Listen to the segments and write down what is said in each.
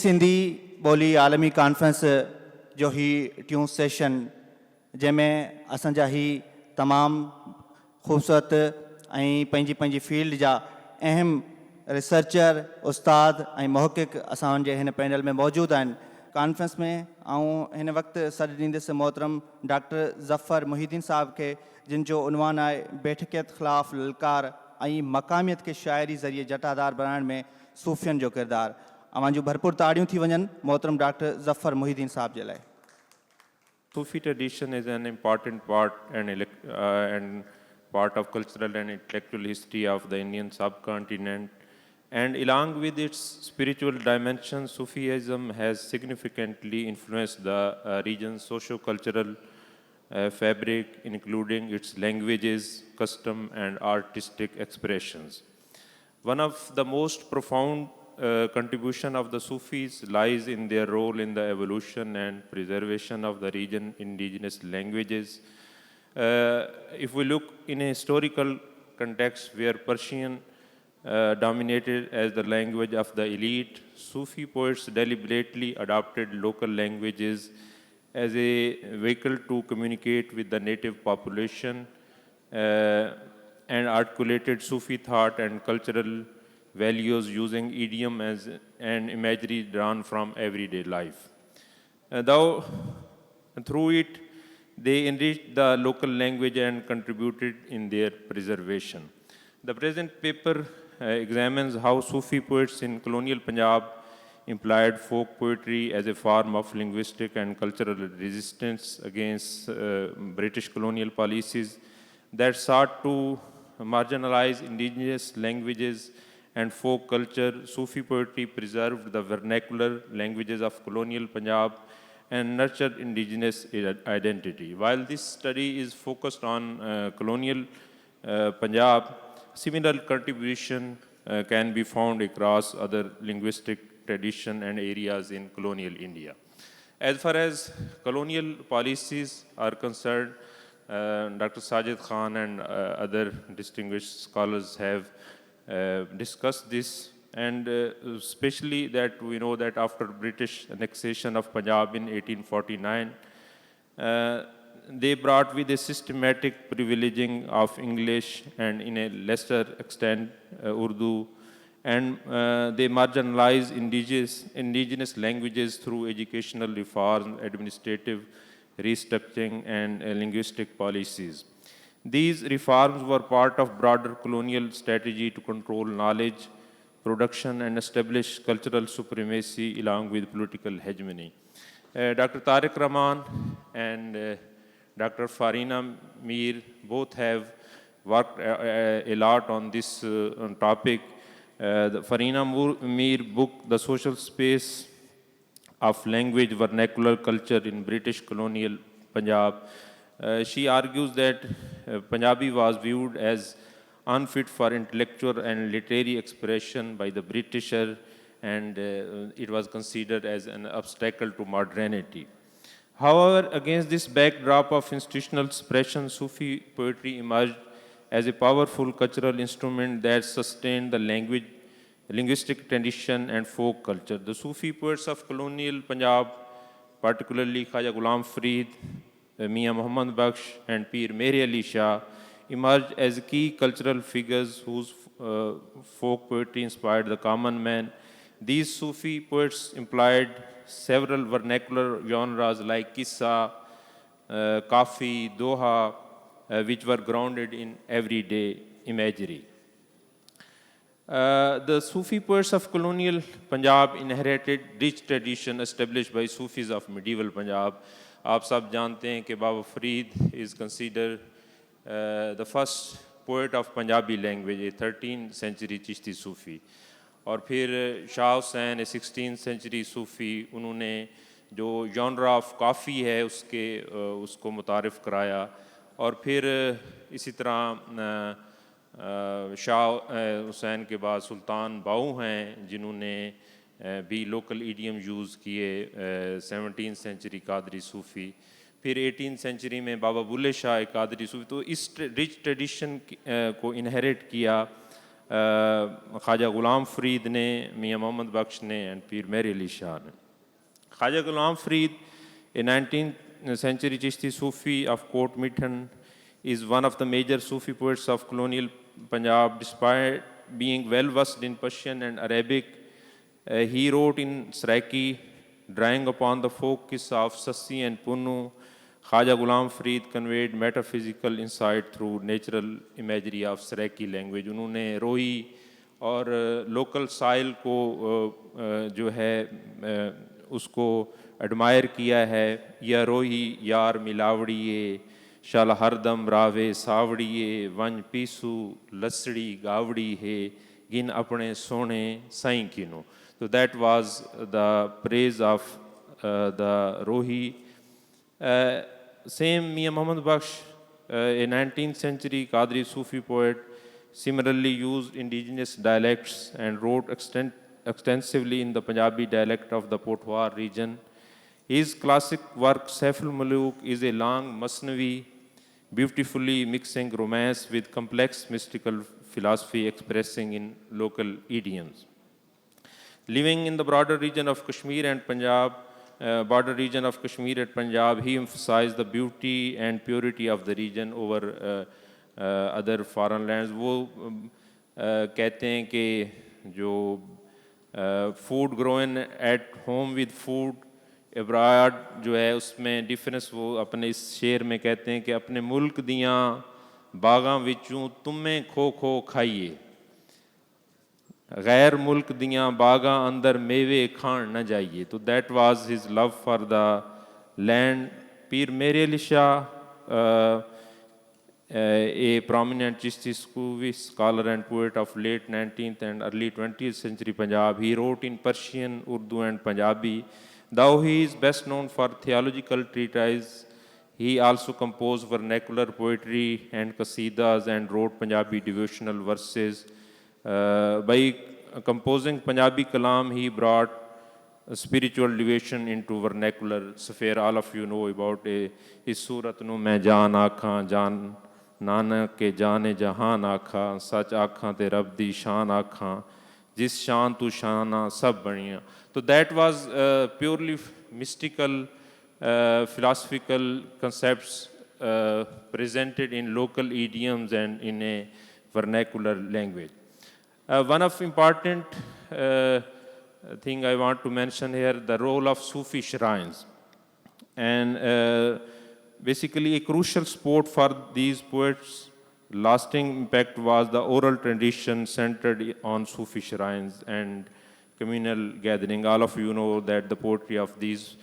सिंधी ॿोली आलमी कॉन्फ्रेंस जो ही टियों सेशन जंहिंमें असांजा ही तमामु ख़ूबसूरत ऐं पंहिंजी पंहिंजी फील्ड जा अहम रिसर्चर उस्ताद ऐं मुहक़िक़ असांजे हिन पैनल में मौजूदु आहिनि। कॉन्फ्रेंस में हिन वक़्तु सॾु ॾींदुसि मोहतरम डॉक्टर ज़फ़र मुहीद्दीन साहब खे, जिन जो उनवान आहे बेठकियत ख़िलाफ़ ललकार ऐं मक़ामियत खे शाइरी ज़रिए जटादार बनाइण में सूफ़ियनि जो किरदारु। अवां जूं भरपूर ताड़ियूं थी वञनि मोहतरम डॉक्टर ज़फ़र मुहीद्दीन साहब जे लाइ। Sufi tradition is an important part and part of cultural and intellectual history of the Indian subcontinent. And along with its spiritual dimension, Sufism has significantly influenced the region's socio-cultural fabric, including its languages, custom, and artistic expressions. One of the most profound contribution of the Sufis lies in their role in the evolution and preservation of the region's indigenous languages. If we look in a historical context where Persian dominated as the language of the elite, Sufi poets deliberately adopted local languages as a vehicle to communicate with the native population and articulated Sufi thought and cultural values using idiom and imagery drawn from everyday life. Though through it, they enriched the local language and contributed in their preservation. The present paper examines how Sufi poets in colonial Punjab employed folk poetry as a form of linguistic and cultural resistance against British colonial policies that sought to marginalize indigenous languages and folk culture. Sufi poetry preserved the vernacular languages of colonial Punjab and nurtured indigenous identity. While this study is focused on colonial Punjab, similar contribution can be found across other linguistic traditions and areas in colonial India. As far as colonial policies are concerned, Dr. Sajid Khan and other distinguished scholars have discussed this, and especially that we know that after British annexation of Punjab in 1849, they brought with a systematic privileging of English and in a lesser extent Urdu, and they marginalized indigenous languages through educational reform, administrative restructuring, and linguistic policies. These reforms were part of broader colonial strategy to control knowledge production and establish cultural supremacy along with political hegemony. Dr. Tariq Rahman and Dr. Farina Mir both have worked a lot on this topic. The Farina Mir book, The Social Space of Language Vernacular Culture in British Colonial Punjab, she argues that Punjabi was viewed as unfit for intellectual and literary expression by the Britisher, and it was considered as an obstacle to modernity. However, against this backdrop of institutional suppression, Sufi poetry emerged as a powerful cultural instrument that sustained the linguistic tradition and folk culture. The Sufi poets of colonial Punjab, particularly Khaja Ghulam Farid, Mian Muhammad Bakhsh, and Pir Mere Ali Shah, emerged as key cultural figures whose folk poetry inspired the common man. These Sufi poets employed several vernacular genres like Qissa, Kafi, Doha, which were grounded in everyday imagery. The Sufi poets of colonial Punjab inherited rich tradition established by Sufis of medieval Punjab. आप सब जानते हैं कि बाबा Farid is considered the first poet of Punjabi language, a 13th century Chishti Sufi. और फिर Shah Hussain, a 16th century Sufi, उन्होंने जो genre of काफ़ी है उसको मुतारिफ़ कराया. और फिर इसी तरह शाह हुसैन के बाद सुल्तान बाऊ हैं जिन्होंने भी लोकल इडियम यूज़ किए. 17th century कादरी सूफ़ी, फिर 18th century में बाबा बुल्ले शाह कादरी सूफ़ी. तो इस रिच ट्रेडिशन को इनहेरिट किया ख्वाजा ग़ुलाम फ़रीद ने, मियाँ मोहम्मद बख्श ने एंड पीर मेहर अली शाह ने. ख्वाजा ग़ुलाम Farid, a 19th century Chishti Sufi of Kot Mithan, is one of the major Sufi poets of colonial Punjab. Despite being well versed in Persian and Arabic, he wrote in Saraiki, drawing upon the folk qissa of Sassi and Punnu. Khaja Ghulam Farid conveyed metaphysical insight through natural imagery of Saraiki language. उन्होंने रोही और local साइल को जो है उसको admire किया है. या रोही यार मिलावड़िए शाल हरदम रावे सावड़िए वन पीसू लसड़ी गावड़ी है गिन अपने सोने साईं किनो. So that was the praise of the Rohi. Same Mian Muhammad Baksh, a 19th century Qadri Sufi poet, similarly used indigenous dialects and wrote extensively in the Punjabi dialect of the Potwar region. His classic work, Saiful Muluk, is a long Masnavi, beautifully mixing romance with complex mystical philosophy expressing in local idioms. Living in the broader region of Kashmir and Punjab, he emphasized the beauty and purity of the region over other foreign lands. वो कहते हैं कि जो food grown at home with food abroad जो है उसमें difference वो अपने इस शेर में कहते हैं कि अपने मुल्क दियाँ बागां विचों तुम्हें खो खो खाइए गैर मुल्क दियाँ बागां अंदर मेवे खान न जाइए. तो that was his love for the land. Pir Meher Ali Shah, a prominent Chishti Sufi scholar and poet of late 19th and early 20th century Punjab, he wrote in Persian, Urdu and Punjabi. Though he is best known for theological treatises, he also composed vernacular poetry and qasidas and wrote Punjabi devotional verses. By composing Punjabi Kalam, he brought spiritual devotion into vernacular sphere. All of you know about is Surat nu main jaan aakhan, jaan nanak ke jaane jahan aakha, sach aakhan te Rab di shaan aakhan, jis shaan tu shaana sab baniya. So that was purely mystical, philosophical concepts presented in local idioms and in a vernacular language. One of important thing I want to mention here, the role of Sufi shrines. And basically a crucial support for these poets' lasting impact was the oral tradition centered on Sufi shrines and communal gathering. All of you know that the poetry of these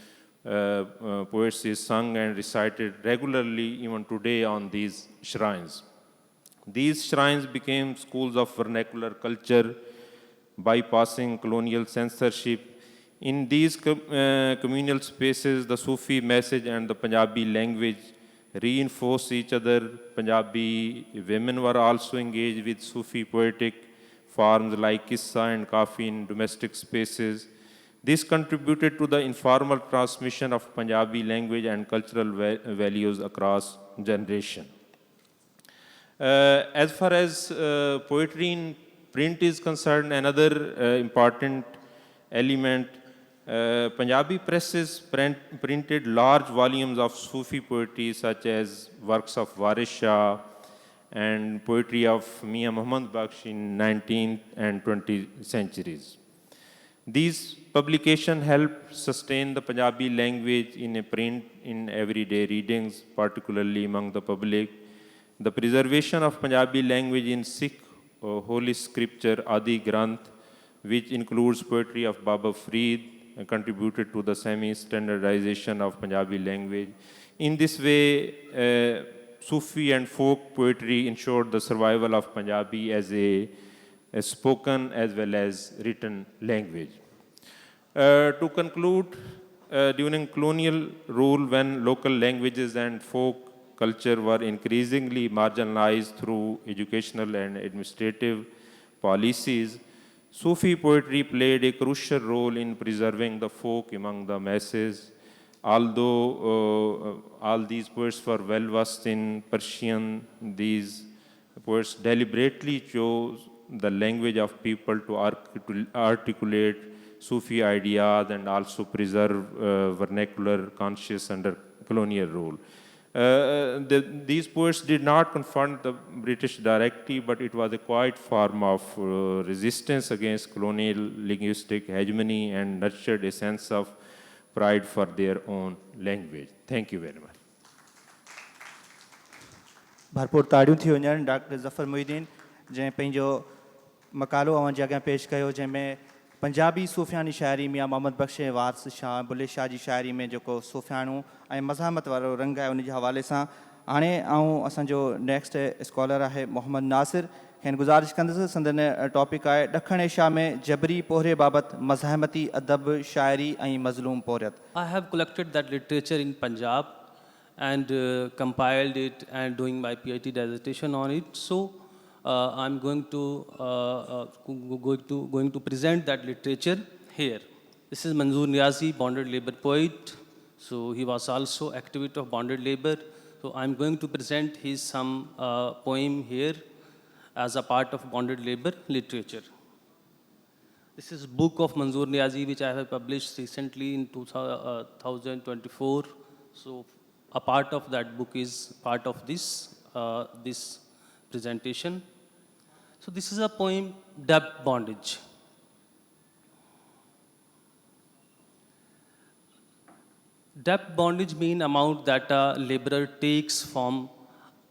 poets is sung and recited regularly even today on these shrines. These shrines became schools of vernacular culture, bypassing colonial censorship. In these communal spaces, the Sufi message and the Punjabi language reinforce each other. Punjabi women were also engaged with Sufi poetic forms like Qissa and Kafi in domestic spaces. This contributed to the informal transmission of Punjabi language and cultural values across generations. As far as poetry in print is concerned, another important element, Punjabi presses printed large volumes of Sufi poetry such as works of Waris Shah and poetry of Mian Muhammad Baksh in 19th and 20th centuries. These publications helped sustain the Punjabi language in a print in everyday readings, particularly among the public. The preservation of Punjabi language in Sikh holy scripture Adi Granth, which includes poetry of Baba Farid, contributed to the semi-standardization of Punjabi language. In this way, Sufi and folk poetry ensured the survival of Punjabi as a spoken as well as written language. To conclude, during colonial rule, when local languages and folk culture were increasingly marginalized through educational and administrative policies, Sufi poetry played a crucial role in preserving the folk among the masses. Although all these poets were well versed in Persian, these poets deliberately chose the language of people to articulate Sufi ideas and also preserve vernacular conscious under colonial rule. These poets did not confront the British directly, but it was a quiet form of resistance against colonial linguistic hegemony and nurtured a sense of pride for their own language. Thank you very much. भरपूर ताड़ियूं थी वञनि doctor Zafar Mohyeddin जंहिं पंहिंजो मक़ालो अवां जे अॻियां पेश कयो जंहिंमें पंजाबी सूफ़ियानी शाइरी मियां मोहम्मद बख़्श वारिस शाह बुल्ले शाह जी शाइरी में जेको सूफ़ियाणो ऐं मज़ाहमत वारो रंग आहे उन जे हवाले सां हाणे असांजो नेक्स्ट स्कॉलर आहे मोहम्मद नासिर खेनि गुज़ारिश कंदुसि संदन टॉपिक आहे ॾखण एशिया में जबरी पोहरे बाबति मज़ाहमती अदब शाइरी ऐं मज़लूम पोरियत. I have collected that literature in Punjab and compiled it and doing my PhD dissertation on it. So I'm going to present that literature here. This is Manzoor Niazi, bonded labor poet. So he was also activist of bonded labor. So I'm going to present his some poem here as a part of bonded labor literature. This is book of Manzoor Niazi, which I have published recently in 2024. So a part of that book is part of this, this presentation. So this is a poem, Debt Bondage. Debt bondage means amount that a laborer takes from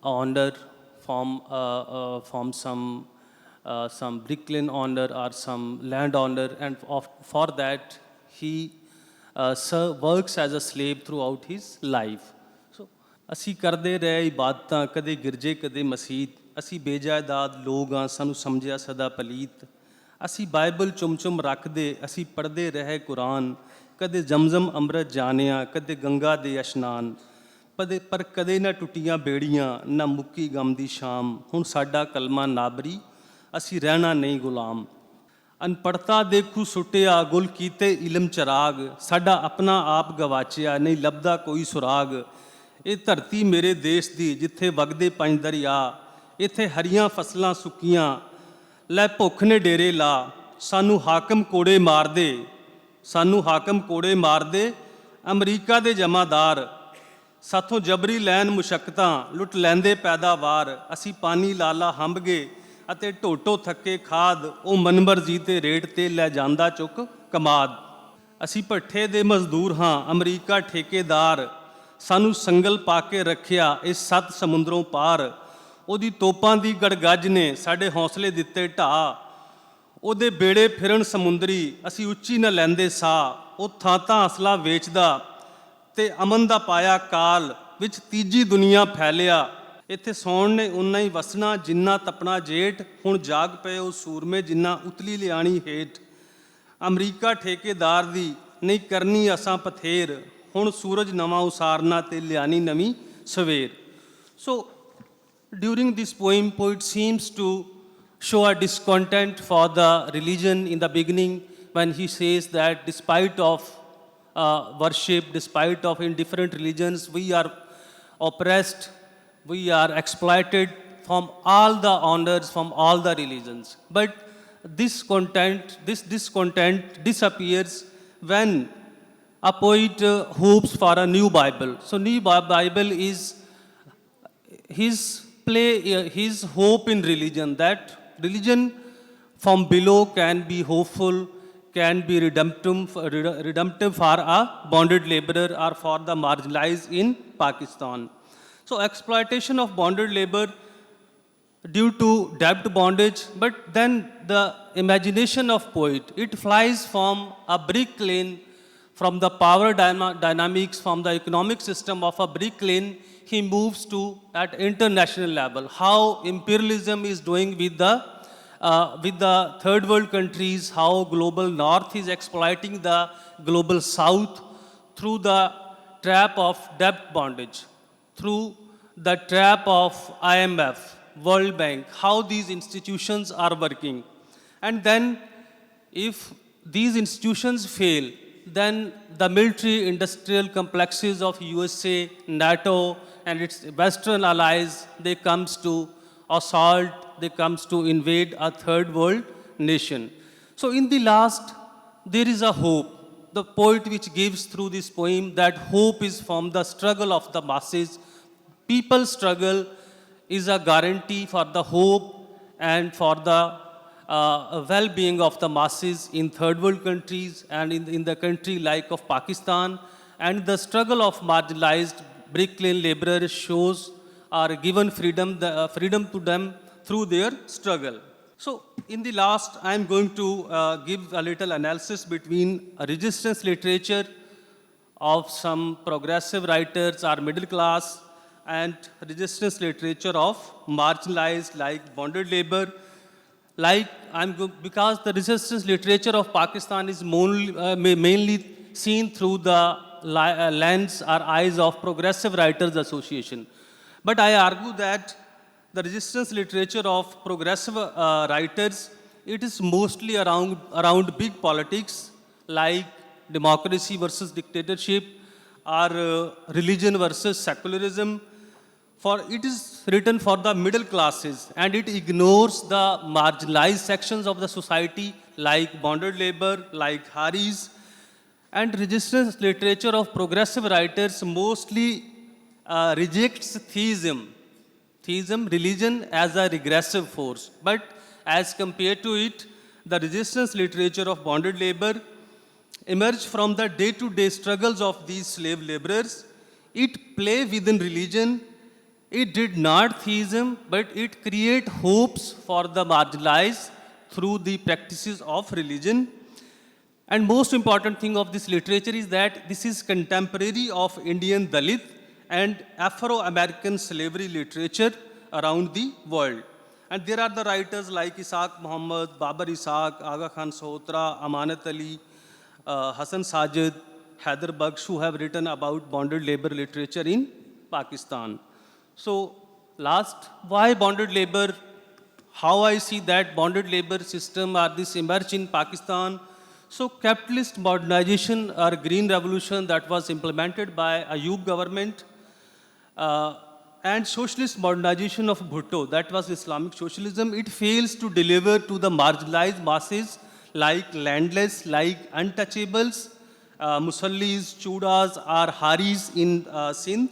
owner, from some bricklane owner or some land owner, and for that he works as a slave throughout his life. So, ਅਸੀਂ ਕਰਦੇ ਰਹੇ ਇਬਾਦਤਾਂ ਕਦੇ ਗਿਰਜੇ ਕਦੇ ਮਸੀਤ ਅਸੀਂ ਬੇਜਾਇਦਾਦ ਲੋਕ ਹਾਂ ਸਾਨੂੰ ਸਮਝਿਆ ਸਦਾ ਪਲੀਤ ਅਸੀਂ ਬਾਈਬਲ ਚੁੰਮ ਰੱਖਦੇ ਅਸੀਂ ਪੜ੍ਹਦੇ ਰਹੇ ਕੁਰਾਨ ਕਦੇ ਜ਼ਮਜ਼ਮ ਅੰਮ੍ਰਿਤ ਜਾਣਿਆ ਕਦੇ ਗੰਗਾ ਦੇ ਇਸ਼ਨਾਨ ਪਰ ਕਦੇ ਨਾ ਟੁੱਟੀਆਂ ਬੇੜੀਆਂ ਨਾ ਮੁੱਕੀ ਗਮ ਦੀ ਸ਼ਾਮ ਹੁਣ ਸਾਡਾ ਕਲਮਾ ਨਾਬਰੀ ਅਸੀਂ ਰਹਿਣਾ ਨਹੀਂ ਗੁਲਾਮ ਅਨਪੜ੍ਹਤਾ ਦੇਖੂ ਸੁੱਟਿਆ ਗੁਲ ਕੀਤੇ ਇਲਮ ਚਰਾਗ ਸਾਡਾ ਆਪਣਾ ਆਪ ਗਵਾਚਿਆ ਨਹੀਂ ਲੱਭਦਾ ਕੋਈ ਸੁਰਾਗ ਇਹ ਧਰਤੀ ਮੇਰੇ ਦੇਸ਼ ਦੀ ਜਿੱਥੇ ਵਗਦੇ ਪੰਜ ਦਰਿਆ ਇੱਥੇ ਹਰੀਆਂ ਫਸਲਾਂ ਸੁੱਕੀਆਂ ਲੈ ਭੁੱਖ ਨੇ ਡੇਰੇ ਲਾ ਸਾਨੂੰ ਹਾਕਮ ਕੋੜੇ ਮਾਰਦੇ ਅਮਰੀਕਾ ਦੇ ਜਮਾਦਾਰ ਸਾਥੋਂ ਜਬਰੀ ਲੈਣ ਮੁਸ਼ੱਕਤਾਂ ਲੁੱਟ ਲੈਂਦੇ ਪੈਦਾਵਾਰ ਅਸੀਂ ਪਾਣੀ ਲਾਲਾ ਹੰਭ ਗਏ ਅਤੇ ਢੋਟੋ ਥੱਕੇ ਖਾਦ ਉਹ ਮਨਮਰਜ਼ੀ ਤੇ ਰੇਟ ਤੇ ਲੈ ਜਾਂਦਾ ਚੁੱਕ ਕਮਾਦ ਅਸੀਂ ਭੱਠੇ ਦੇ ਮਜ਼ਦੂਰ ਹਾਂ ਅਮਰੀਕਾ ਠੇਕੇਦਾਰ ਸਾਨੂੰ ਸੰਗਲ ਪਾ ਕੇ ਰੱਖਿਆ ਇਸ 7 ਸਮੁੰਦਰੋਂ ਪਾਰ ਉਹਦੀ ਤੋਪਾਂ ਦੀ ਗੜਗੱਜ ਨੇ ਸਾਡੇ ਹੌਸਲੇ ਦਿੱਤੇ ਢਾਹ ਉਹਦੇ ਬੇੜੇ ਫਿਰਨ ਸਮੁੰਦਰੀ ਅਸੀਂ ਉੱਚੀ ਨਾ ਲੈਂਦੇ ਸਾਹ ਉਹ ਥਾਂ ਅਸਲਾ ਵੇਚਦਾ ਤੇ ਅਮਨ ਦਾ ਪਾਇਆ ਕਾਲ ਵਿੱਚ ਤੀਜੀ ਦੁਨੀਆ ਫੈਲਿਆ ਇੱਥੇ ਸੌਣ ਨੇ ਉਨਾ ਹੀ ਵਸਣਾ ਜਿੰਨਾ ਤਪਣਾ ਜੇਠ ਹੁਣ ਜਾਗ ਪਏ ਉਹ ਸੂਰਮੇ ਜਿੰਨਾ ਉਤਲੀ ਲਿਆਣੀ ਹੇਠ ਅਮਰੀਕਾ ਠੇਕੇਦਾਰ ਦੀ ਨਹੀਂ ਕਰਨੀ ਅਸਾਂ ਪਥੇਰ ਹੁਣ ਸੂਰਜ ਨਵਾਂ ਉਸਾਰਨਾ ਤੇ ਲਿਆਣੀ ਨਵੀਂ ਸਵੇਰ ਸੋ during this poem poet seems to show a discontent for the religion in the beginning when he says that despite of worship despite of in different religions we are oppressed we are exploited from all the honors from all the religions but this discontent disappears when a poet hopes for a new bible so new bible is his hope in religion that religion from below can be hopeful can be redemptive for a bonded laborer or for the marginalized in Pakistan so exploitation of bonded labor due to debt bondage but then the imagination of poet it flies from a brick lane from the power dynamics from the economic system of a brick lane he moves to at international level how imperialism is doing with the third world countries how global north is exploiting the global south through the trap of debt bondage through the trap of IMF World Bank how these institutions are working and then if these institutions fail then the military industrial complexes of USA NATO and its Western allies, they comes to assault they comes to invade a third world nation. So in the last, there is a hope. The poet which gives through this poem that hope is from the struggle of the masses. People's struggle is a guarantee for the hope and for the well-being of the masses in third world countries and in the country like of Pakistan. And the struggle of marginalized bricklayer laborers shows are given freedom, freedom to them through their struggle. So in the last, I am going to give a little analysis between a resistance literature of some progressive writers or middle class and resistance literature of marginalized like bonded labor. Like because the resistance literature of Pakistan is mainly seen through the lens or eyes of Progressive Writers Association. But I argue that the resistance literature of progressive writers, it is mostly around big politics like democracy versus dictatorship or religion versus secularism. For it is written for the middle classes and it ignores the marginalized sections of the society like bonded labor, like Haris. And resistance literature of progressive writers mostly rejects theism, religion as a regressive force. But as compared to it, the resistance literature of bonded labor emerged from the day-to-day struggles of these slave laborers. It play within religion. It did not theism, but it create hopes for the marginalized through the practices of religion. And most important thing of this literature is that this is contemporary of Indian Dalit and Afro-American slavery literature around the world. And there are the writers like Ishaq Muhammad, Babar Ishaq, Aga Khan Sohotra, Amanat Ali, Hassan Sajid, Haider Baksh, who have written about bonded labor literature in Pakistan. So last, why bonded labor? How I see that bonded labor system or this emerged in Pakistan. So capitalist modernization or green revolution that was implemented by Ayub government and socialist modernization of Bhutto, that was Islamic socialism, it fails to deliver to the marginalized masses like landless, like untouchables, Musallis, Chudas or Haris in Sindh.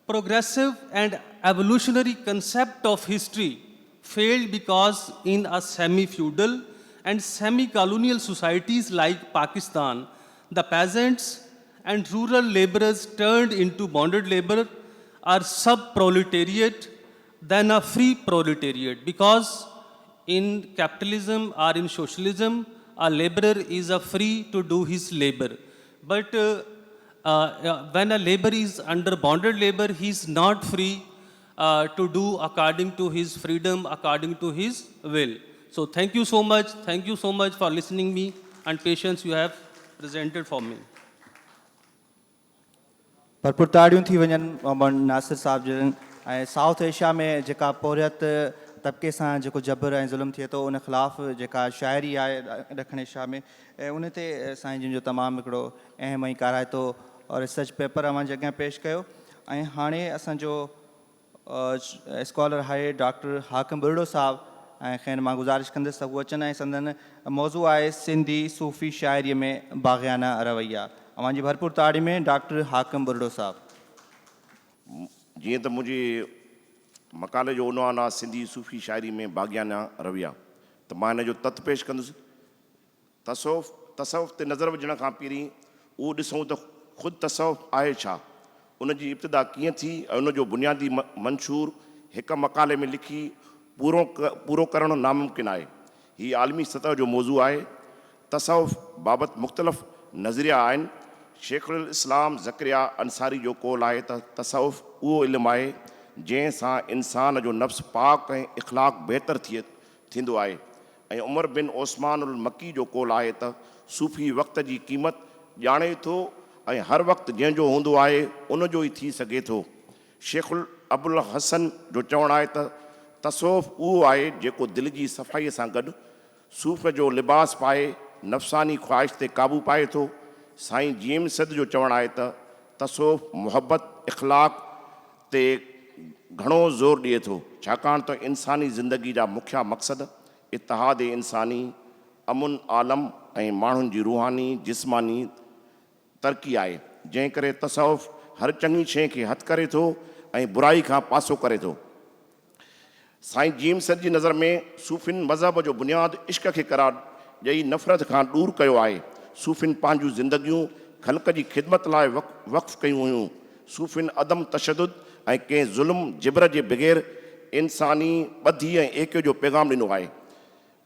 Progressive and evolutionary concept of history failed because in a semi-feudal and semi-colonial societies like Pakistan, the peasants and rural laborers turned into bonded labor are sub-proletariat than a free proletariat, because in capitalism or in socialism, a laborer is free to do his labor. But when a laborer is under bonded labor, he is not free to do according to his freedom, according to his will. So thank you so much. Thank you so much for listening me and patience you have presented for me. भरपूर ताड़ियूं थी वञनि मोहम्मद नासिर साहब जन ऐं south Asia में जेका पोरियत तबिके सां जेको जबर ऐं ज़ुल्म थिए थो उन ख़िलाफ़ जेका शाइरी आहे ॾखण एशिया में ऐं उन ते साईं जिन जो तमामु हिकिड़ो अहम ऐं काराइतो और रिसर्च पेपर अव्हांजे अॻियां पेश कयो ऐं हाणे असांजो स्कॉलर आहे डॉक्टर हाकिम बुरड़ो साहब ऐं खैर मां गुज़ारिश कंदुसि त उहो अचनि ऐं संदन मौज़ू आहे सिंधी सूफ़ी शाइरीअ में बाग़ियाना रवैया अव्हांजी भरपूर ताड़ी में डॉक्टर हाकिम बुरड़ो साहब जीअं त मुंहिंजे मकाले जो उनवान आहे सिंधी सूफ़ी शाइरी में बाग़ियाना रवैया त मां हिन जो तत पेश कंदुसि तसवुफ़ ते नज़र विझण खां पहिरीं उहो ॾिसूं त ख़ुदि तसवुफ़ आहे छा, उन जी इब्तिदा कीअं थी ऐं उनजो बुनियादी मंशूर हिकु मकाले में लिखी पूरो करणु नामुमकिन आहे। हीअ आलमी सतह जो मौज़ू आहे। तसवुफ़ बाबति मुख़्तलिफ़ नज़रिया आहिनि। शेखुल इस्लाम ज़करिया अंसारी जो कौल आहे त तसवुफ़ उहो इल्मु आहे जंहिंसां इंसान जो नफ़्स पाक ऐं इख़लाक़ बहितर थींदो आहे। ऐं उमर बिन ओस्मान उल मकी जो कौल आहे त सूफ़ी वक़्त जी क़ीमत ॼाणे थो ऐं हर वक़्तु जंहिंजो हूंदो आहे उनजो ई थी सघे थो। शेखुल अबुल हसन जो चवणु आहे त तसवुफ़ उहो आहे जेको दिलि जी सफ़ाईअ सां गॾु सूफ़ जो लिबास पाए नफ़्सानी ख़्वाहिश ते क़ाबू पाए थो। साईं जेम्स सद जो चवणु आहे त तसवुफ़ मुहबत इख़लाक़ ते घणो ज़ोर ॾिए थो, छाकाणि त इंसानी ज़िंदगी जा मुख्य मक़सद इतिहाद इंसानी, अमुन आलम ऐं माण्हुनि जी रूहानी जिस्मानी तरक़ी आहे, जंहिं करे तसव्वुफ़ हर चङी शइ खे हथु करे थो ऐं बुराई खां पासो करे थो। साईं जेम्स जी नज़र में सूफ़िन मज़हब जो बुनियादु इश्क खे करार ॾेई नफ़रत खां दूरि कयो आहे। सूफ़िन पंहिंजूं ज़िंदगियूं ख़ल्क़ जी ख़िदमत लाइ वक़्फ़ कयूं हुयूं। सूफ़िन अदम तशदुद ऐं कंहिं ज़ुल्म जिबर जे बग़ैर इंसानी ॿधी ऐं एके जो पैगाम ॾिनो आहे।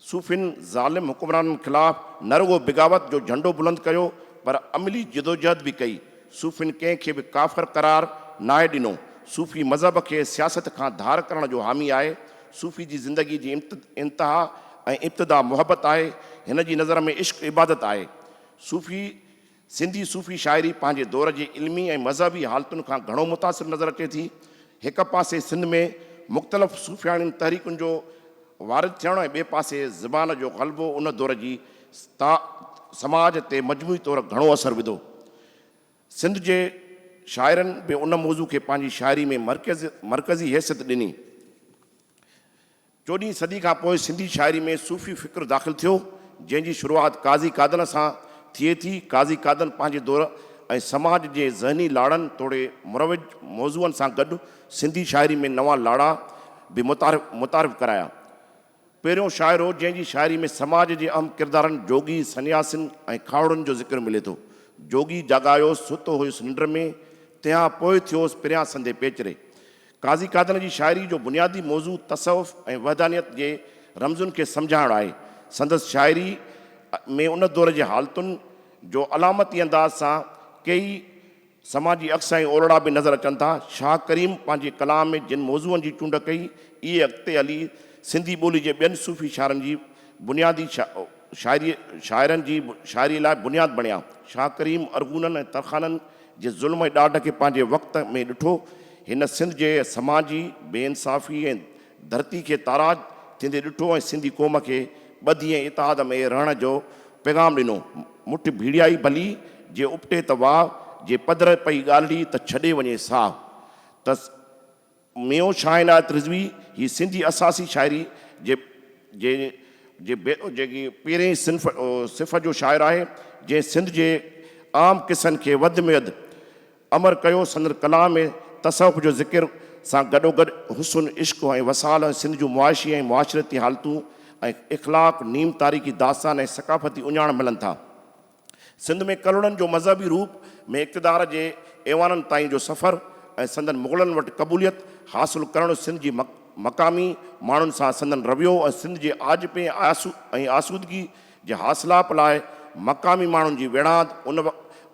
सूफ़िन ज़ालिम हुक्मराननि ख़िलाफ़ु न रुगो बिगावत जो झंडो बुलंद कयो, पर अमली जिदोजहद बि कई। सूफ़िन कंहिंखे बि काफ़िर करार नाहे ॾिनो। सूफ़ी मज़हब खे सियासत खां धार करण जो हामी आहे। सूफ़ी जी ज़िंदगी जी इंतिहा ऐं इब्तिदा मुहबत आहे। हिन जी नज़र में इश्क इबादत आहे। सिंधी सूफ़ी शाइरी पंहिंजे दौर जे इल्मी ऐं मज़हबी हालतुनि खां घणो मुतासिर नज़र अचे थी। हिक पासे सिंध में मुख़्तलिफ़ सूफ़ियाणी तहरीकुनि जो वारिद थियणु ऐं ॿिए पासे ज़बान जो ग़लबो उन दौर जी समाज ते मजमूई तौरु घणो असरु विधो। सिंध जे शाइरनि बि उन मौज़ू खे पंहिंजी शाइरी में मरकज़ी हैसियत ॾिनी। 14वीं सदी खां पोइ सिंधी शाइरी में सूफ़ी फ़िक्र दाख़िल थियो, जंहिंजी शुरूआति काज़ी कादन सां थिए थी। काज़ी कादन पंहिंजे दौर ऐं समाज जे ज़हनी लाड़नि तोड़े मुरवज मौज़ूअनि सां गॾु सिंधी शाइरी में नवां लाड़ा बि मुतारिफ़ कराया। पहिरियों शाइर हो जंहिंजी शाइरी में समाज जे अहम किरदारनि जोगी, सन्यासिन ऐं खावड़नि जो ज़िक्र मिले थो। जोगी जाॻायो सुतो हुयुसि निंड में, तंहिं पोइ थियोसि पिरियां संदे पेचरे। काज़ी कादन जी शाइरी जो बुनियादी मौज़ू तसव्वुफ़ ऐं वहदानियत जे रमज़ुनि खे सम्झाइणु आहे। संदसि शाइरी में उन दौर जे हालतुनि जो अलामती अंदाज़ सां कई समाजी अक्स ऐं ओरड़ा बि नज़र अचनि था। शाह करीम पंहिंजे कलाम में जिन मौज़ूअनि जी चूंड कई, इहे अॻिते हली सिंधी ॿोली जे ॿियनि सूफ़ी शाइरनि जी बुनियादी शाइरनि जी शाइरी लाइ बुनियादु बणिया। शाह करीम अरगूननि ऐं तरखाननि जे ज़ुल्म ऐं ॾाढ खे पंहिंजे वक़्त में ॾिठो। हिन सिंध जे समाजी बेइंसाफ़ी ऐं धरती खे ताराज थींदे ॾिठो ऐं सिंधी क़ौम खे ॿधी ऐं इतिहाद में रहण जो पैगाम ॾिनो। मुठ भीड़ियाई भली जे उपटे त वाह, जे पधर पई ॻाल्हि त छॾे वञे साह। त मियो शाहिनात रिज़वी ही सिंधी असासी शाइरी जेकी पहिरें सिफ़ जो शाइर आहे, जंहिं सिंध जे आम क़िसनि खे वधि में वधि अमर कयो। संदर कलाम में तसव्वुफ़ जो ज़िक्र सां गॾोगॾु हुस्न, इश्क ऐं वसाल, सिंध जूं मुआशी ऐं मुआशरती हालतूं ऐं इख़लाक़, नीम तारीख़ी दास्तान ऐं सक़ाफ़ती उञाण मिलनि था। सिंध में करोड़नि जो मज़हबी रूप में इक़्तिदार जे ऐवाननि ताईं जो सफ़र ऐं संदन मुग़लनि वटि क़बूलियत हासिलु करणु, सिंध जी मक़ामी माण्हुनि सां संदन रवियो ऐं सिंध जे आजिपे ऐं आसूदगी जे हासिलात लाइ मक़ामी माण्हुनि जी विड़ाद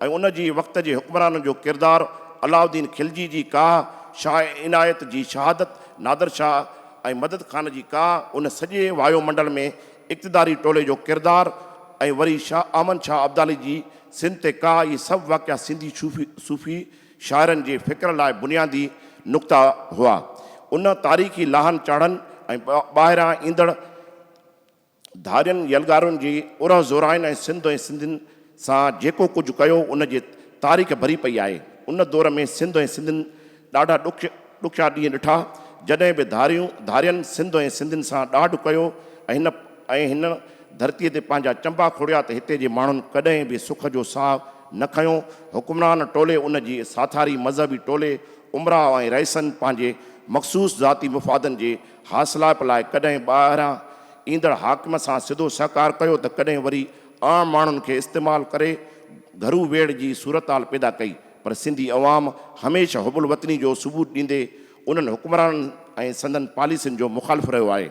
ऐं उन जी वक़्त जे हुक्मराननि जो किरदारु, अलाउद्दीन खिलजी जी काह, शाह इनायत जी शहादत, नादर शाह ऐं मदद ख़ान जी काह, उन सॼे वायुमंडल में इक़्तिदारी टोले जो किरदारु ऐं वरी शाह अहमद शाह अब्दाली जी सिंध ते काह, इहे सभु वाक़िया सिंधी सूफ़ी शाइरनि जे फ़िक्र लाइ बुनियादी नुक़्ता हुआ। उन तारीख़ी लाहन चाढ़नि ऐं ॿाहिरां ईंदड़ धारियुनि यलगारुनि जी उरह ज़ोराइनि ऐं सिंधियुनि सां जेको कुझु कयो, उन जे तारीख़ भरी पई आहे। उन दौर में सिंध ऐं सिंधियुनि ॾाढा ॾुखिया ॾींहं ॾिठा, जॾहिं बि धारियुनि सिंध ऐं सिंधियुनि सां ॾाढो कयो ऐं हिन धरतीअ ते पंहिंजा चंबा खोड़िया त हिते जे माण्हुनि कॾहिं बि सुख जो साह न खयो। हुक्मरान टोले, उन जी साथारी मज़हबी टोले, उमरा ऐं रईसनि पंहिंजे मख़सूस ज़ाती मुफ़ादनि जे हासिलात लाइ कॾहिं ॿाहिरां ईंदड़ हाकिम सां सिधो सहकार कयो त कॾहिं वरी आम माण्हुनि खे इस्तेमालु करे घरू वेड़ जी सूरताल पैदा कई। पर सिंधी अवाम हमेशह हुबुल वतनी जो सबूत ॾींदे उन्हनि हुक्मराननि ऐं संदन पॉलिसियुनि जो मुख़ालिफ़ रहियो आहे।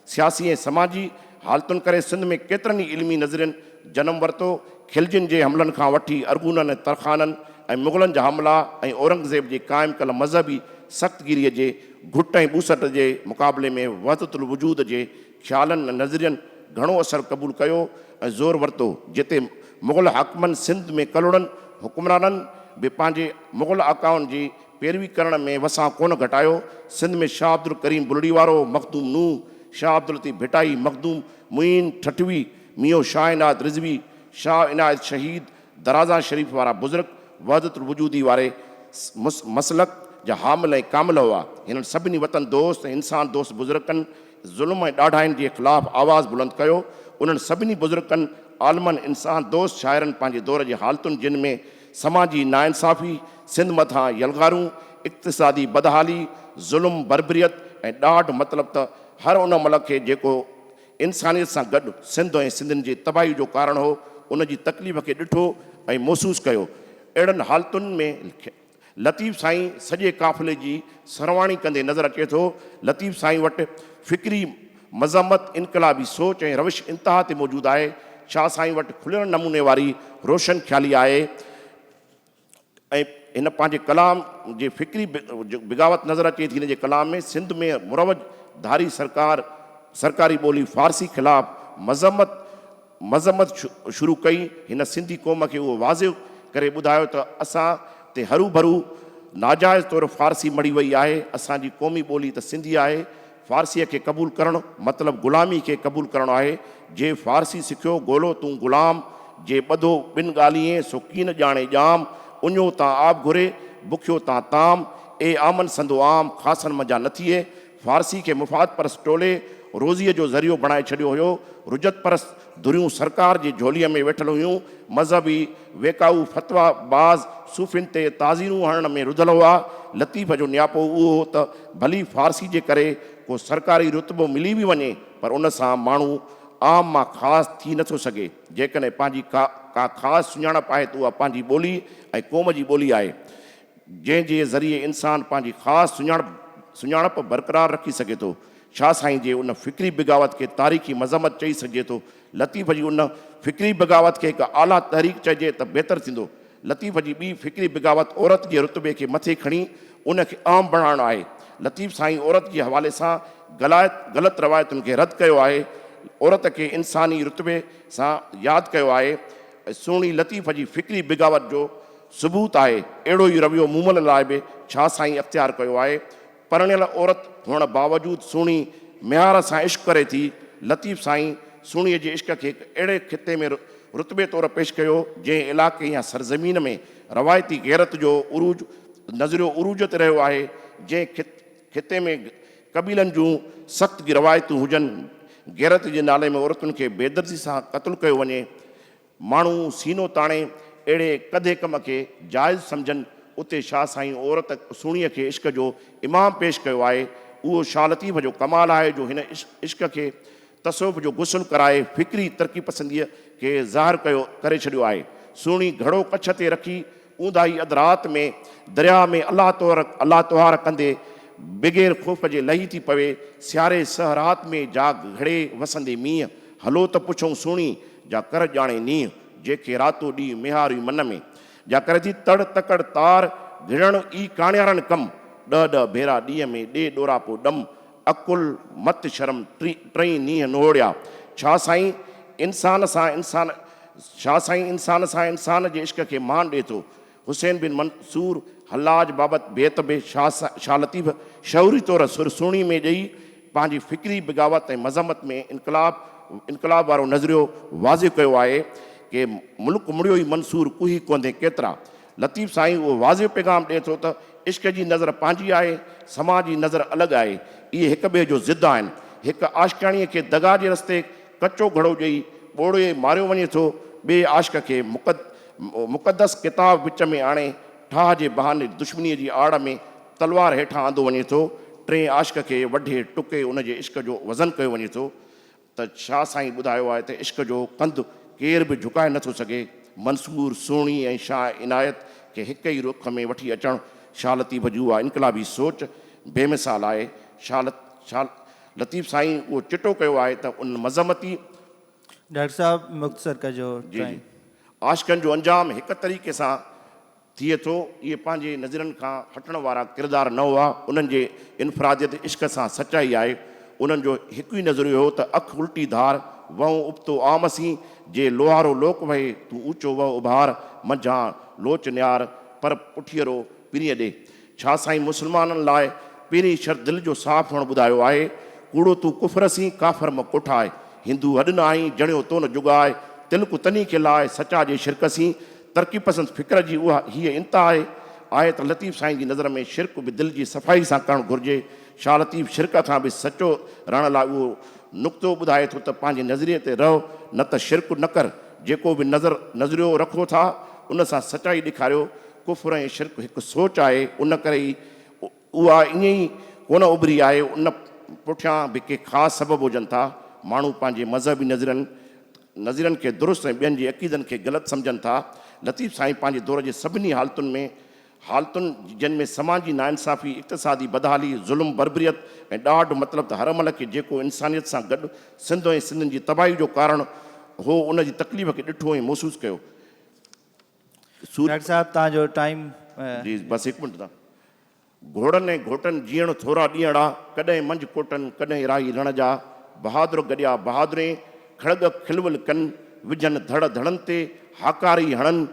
सियासी ऐं समाजी हालतुनि करे सिंध में केतिरनि ई इल्मी नज़रियनि जनमु वरितो। खिलजियुनि जे हमलनि खां वठी अरगूननि, तरखाननि ऐं मुग़लनि जा हमला ऐं औरंगज़ेब जे क़ाइमु कयल मज़हबी सख़्तगिरीअ जे घुट ऐं ॿूसट जे मुक़ाबले में वहदतुल वजूद जे ख़्यालनि ऐं नज़रियनि घणो असरु क़बूलु कयो ऐं ज़ोर वरितो। जिते मुग़ल हाकिमनि सिंध में करोड़नि हुक्मराननि बि पंहिंजे मुग़ल आकाउनि जी पैरवी करण में वसां कोन घटायो। सिंध में शाह अब्दुल करीम बुलड़ी वारो, मखदूम नूह, शाह अब्दुल लतीफ़ भिटाई, मखदूम मुइन ठठवी, मियो शाहिनात रिज़वी, शाह इनायत शहीद, दराज़ा शरीफ़ वारा बुज़ुर्ग, वहदतुल वजूदी वारे मसलक जा हामिल ऐं कामिल हुआ। हिननि सभिनी वतन दोस्त ऐं इंसान दोस्त बुज़ुर्गनि ज़ुल्म ऐं ॾाढाइनि जे ख़िलाफ़ु आवाज़ु बुलंद कयो। उन्हनि सभिनी बुज़ुर्गनि आलमनि इंसान दोस्त शाइरनि पंहिंजे दौर जे हालतुनि जिन में समाजी नाइंसाफ़ी, सिंध मथां यलगारूं, इक़्तिसादी बदहाली, ज़ुल्म, बरबरियत ऐं ॾाढ मतिलबु त हर उन मुल्क खे जेको इंसानियत सां गॾु सिंध ऐं सिंधियुनि जी तबाही जो कारण हो, उन जी तकलीफ़ खे ॾिठो ऐं महसूसु कयो। अहिड़नि हालतुनि में लतीफ़ साईं सॼे काफ़िले जी सरवाणी कंदे नज़र अचे थो। लतीफ़ साईं वटि फ़िक्री मज़मत, इनक़लाबी सोच ऐं रविश इंतिहा ते मौजूदु आहे। शाह साईं वटि खुलियल नमूने वारी रोशन ख़्याली आहे ऐं हिन पंहिंजे कलाम जे फ़िक्री बिगावत नज़र अचे थी। हिन जे कलाम में सिंध में मुरवज धारी सरकारी ॿोली फ़ारसी ख़िलाफ़ु मज़मत शुरू कई। हिन सिंधी क़ौम खे उहो वाज़िह करे ॿुधायो त असां ते हरू भरू नाजाइज़ तौरु फ़ारसी मड़ी वई आहे। असांजी क़ौमी ॿोली त सिंधी आहे। फ़ारसीअ खे क़बूलु करणु मतिलबु ग़ुलामी खे क़बूलु करणु आहे। जे फ़ारसी सिखियो ॻोल्हो तूं ग़ुलाम, जे ॿधो ॿिनि ॻाल्हिए सो कीन ॼाणे ॼाम, उञो तां आब घुरे बुखियो तां ताम, ए आमन संदो आम ख़ासनि मजा न थिए। फ़ारसी खे मुफ़ाद परस्त टोले रोज़ीअ जो ज़रियो बणाए छॾियो हुयो। रुजत परस्त धुरियूं सरकार जी झोलीअ में वेठल हुयूं। मज़हबी वेकाऊ फतवा बाज़ सूफ़िन ते ताज़ीरूं हणण में रुधल हुआ। लतीफ़ जो नियापो उहो हो त भली फ़ारसी जे करे को सरकारी रुतबो मिली बि वञे, पर उन सां माण्हू आम मां ख़ासि थी नथो सघे। जेकॾहिं पंहिंजी का ख़ासि सुञाणप आहे त उहा पंहिंजी ॿोली ऐं क़ौम जी ॿोली आहे, जंहिंजे ज़रिए इंसान पंहिंजी ख़ासि सुञाणप बरक़रार रखी सघे थो। शाह साईं जे उन फ़िक्री बिगावत खे तारीख़ी मज़मत चई सघिजे थो। लतीफ़ जी उन फ़िक्री बिगावत खे हिकु आला तहरीक चइजे त बहितरु थींदो। लतीफ़ जी ॿी फ़िक्री बिगावत औरत जे रुतबे खे मथे खणी उनखे आम बणाइणु आहे। लतीफ़ साईं औरत जे हवाले सां ग़लति रवायतुनि खे रद्द कयो आहे। औरत खे इंसानी रुतबे सां यादि कयो आहे। सुहिणी लतीफ़ जी फ़िक्री बिगावत जो सबूत आहे। अहिड़ो ई रवियो मूमल लाइ बि शाह साईं अख़्तियार कयो आहे। परणियल औरत हुअण बावजूदि सुहिणी मयार सां इश्क करे थी। लतीफ़ साईं सुहिणीअ जे इश्क खे हिकु अहिड़े खिते में रुतबे तौरु पेश कयो जंहिं इलाइक़े या सरज़मीन में रवायती गैरत जो नज़रियो उरूज ते रहियो आहे। जंहिं खिते में क़बीलनि जूं सख़्तु रवायतूं हुजनि, गैरत जे नाले में औरतुनि खे बेदर्दी सां क़तलु कयो वञे, माण्हू सीनो ताणे अहिड़े कदे कम खे जाइज़ सम्झनि, उते शाह साईं औरत सुहिणीअ खे इश्क जो इमाम पेश कयो आहे। उहो शाह लतीफ़ जो कमाल आहे जो हिन इश्क खे तसव्वुफ़ जो गुस्ल कराए फ़िक्री तरक़ी पसंदीअ खे ज़ाहिर करे छॾियो आहे। सुहिणी घड़ो कच्छ ते रखी ऊंदाही अधु राति में दरिया में अलाह तोहार कंदे बग़ैर ख़ौफ़ जे लही थी पवे। सियारे सह राति में जाग घड़े वसंदे मींहं, हलो त पुछूं सुहिणी जा कर ॼाणे नींहं, जेके रातो ॾींहुं मेहार हुई मन में, जा करे थी तड़ तकड़ तार घिड़ण ई काणियारनि कम, ॾह भेरा ॾींहं में ॾे ॾोरापो ॾम, अकुल मत शर्म टई नींहं नोड़िया। शाह साईं इंसान सां इंसान जे इश्क खे मान ॾिए थो। हुसैन बिन मंसूर हलाज बाबति बेत बि शाह लतीफ़ शौरी तौरु सुरसुणी में ॾेई पंहिंजी फ़िक्री बिगावत ऐं मज़मत में इनक़लाब वारो नज़रियो वाज़िह कयो आहे कि मुल्क मुड़ियो ई मंसूर कुही कोंदे केतिरा। लतीफ़ साईं उहो वाज़िह पैगाम ॾिए थो त इश्क जी नज़र पंहिंजी आहे, समाज जी नज़र अलॻि आहे। इहे हिक ॿिए जो ज़िद आहिनि। हिकु आशिकाणीअ खे दगा जे रस्ते कचो घड़ो ॾेई ॿोड़े मारियो वञे थो, ॿिए आशिक खे मुक़दस किताब विच में आणे ठाह जे बहाने दुश्मनीअ जी आड़ में तलवार हेठां आंदो वञे थो। टे आशिक खे वढे टुके उन जे इश्क जो वज़न कयो वञे थो। त शाह साईं ॿुधायो आहे त इश्क जो कंधु केर बि झुकाए नथो सघे। मंसूर, सुहिणी ऐं शाह इनायत खे हिक ई रुख में वठी अचणु शाह लतीफ़ जी उहा इनक़लाबी सोच बेमिसाल आहे। शाह लतीफ़ साईं उहो चिटो कयो आहे त उन मज़मती डॉक्टर साहब मुख़्तसर कजो। जी आशिकनि जो अंजाम हिकु तरीक़े सां थिए थो। इहे पंहिंजे नज़रनि खां हटण वारा किरदार न हुआ। उन्हनि जे इनफ़रादियत इश्क सां सचाई आहे। उन्हनि जो हिकु ई नज़रियो हो त अखि उल्टी धार वहूं उबतो आमसी, जे लोहारो लोक वहे तूं ऊचो वह उभार, मंझां लोच न्यार पर पुठीअरो पिरीअ ॾे। शाह साईं मुस्लमाननि लाइ पहिरीं शर्त दिलि जो साफ़ हुअणु ॿुधायो आहे। कूड़ो तूं कुफरसी काफ़र मां कोठाए, हिंदू हॾ न आई जणियो तो न जुगाए, तिलक तनी खे लाए सचा जे शिरकसी, तरक़ी पसंद फ़िक्र जी उहा हीअ इंतिहा आहे। आहे त लतीफ़ साईं जी नज़र में शिरक बि दिलि जी सफ़ाई सां करणु घुरिजे। शाह लतीफ़ शिरक खां बि सचो रहण लाइ उहो नुक़्तो ॿुधाए थो त पंहिंजे नज़रिए ते रहो, न त शिरक न कर। जेको बि नज़रियो रखो था उन सां सचाई ॾेखारियो। कुफर ऐं शिरक हिकु सोच आहे, उन करे ई उहा ईअं ई कोन उभरी आहे। उन पुठियां बि के ख़ासि सबब हुजनि था। माण्हू पंहिंजे मज़हबी नज़रियनि खे दुरुस्त ऐं ॿियनि जी अक़ीदनि खे ग़लति सम्झनि था। लतीफ़ साईं पंहिंजे दौर जे सभिनी हालतुनि जिन में समाजी नाइंसाफ़ी, इक़्तिसादी बदहाली, ज़ुल्म, बर्बरियत ऐं ॾाढ मतिलबु त हर मल खे जेको इंसानियत सां गॾु सिंध ऐं सिंधियुनि जी तबाही जो कारण हो, उन जी तकलीफ़ खे ॾिठो ऐं महसूसु कयो। डॉक्टर साहब तव्हांजो टाइम जी बसि हिकु मिंट था। घोड़नि ऐं घोटनि जीअण थोरा ॾींहड़ा, कॾहिं मंझि कोटनि कॾहिं राही रण जा। बहादुर गॾिया बहादुरे, खड़ग खिलवल कनि, विझनि धड़ धड़नि ते हाकारी हणनि,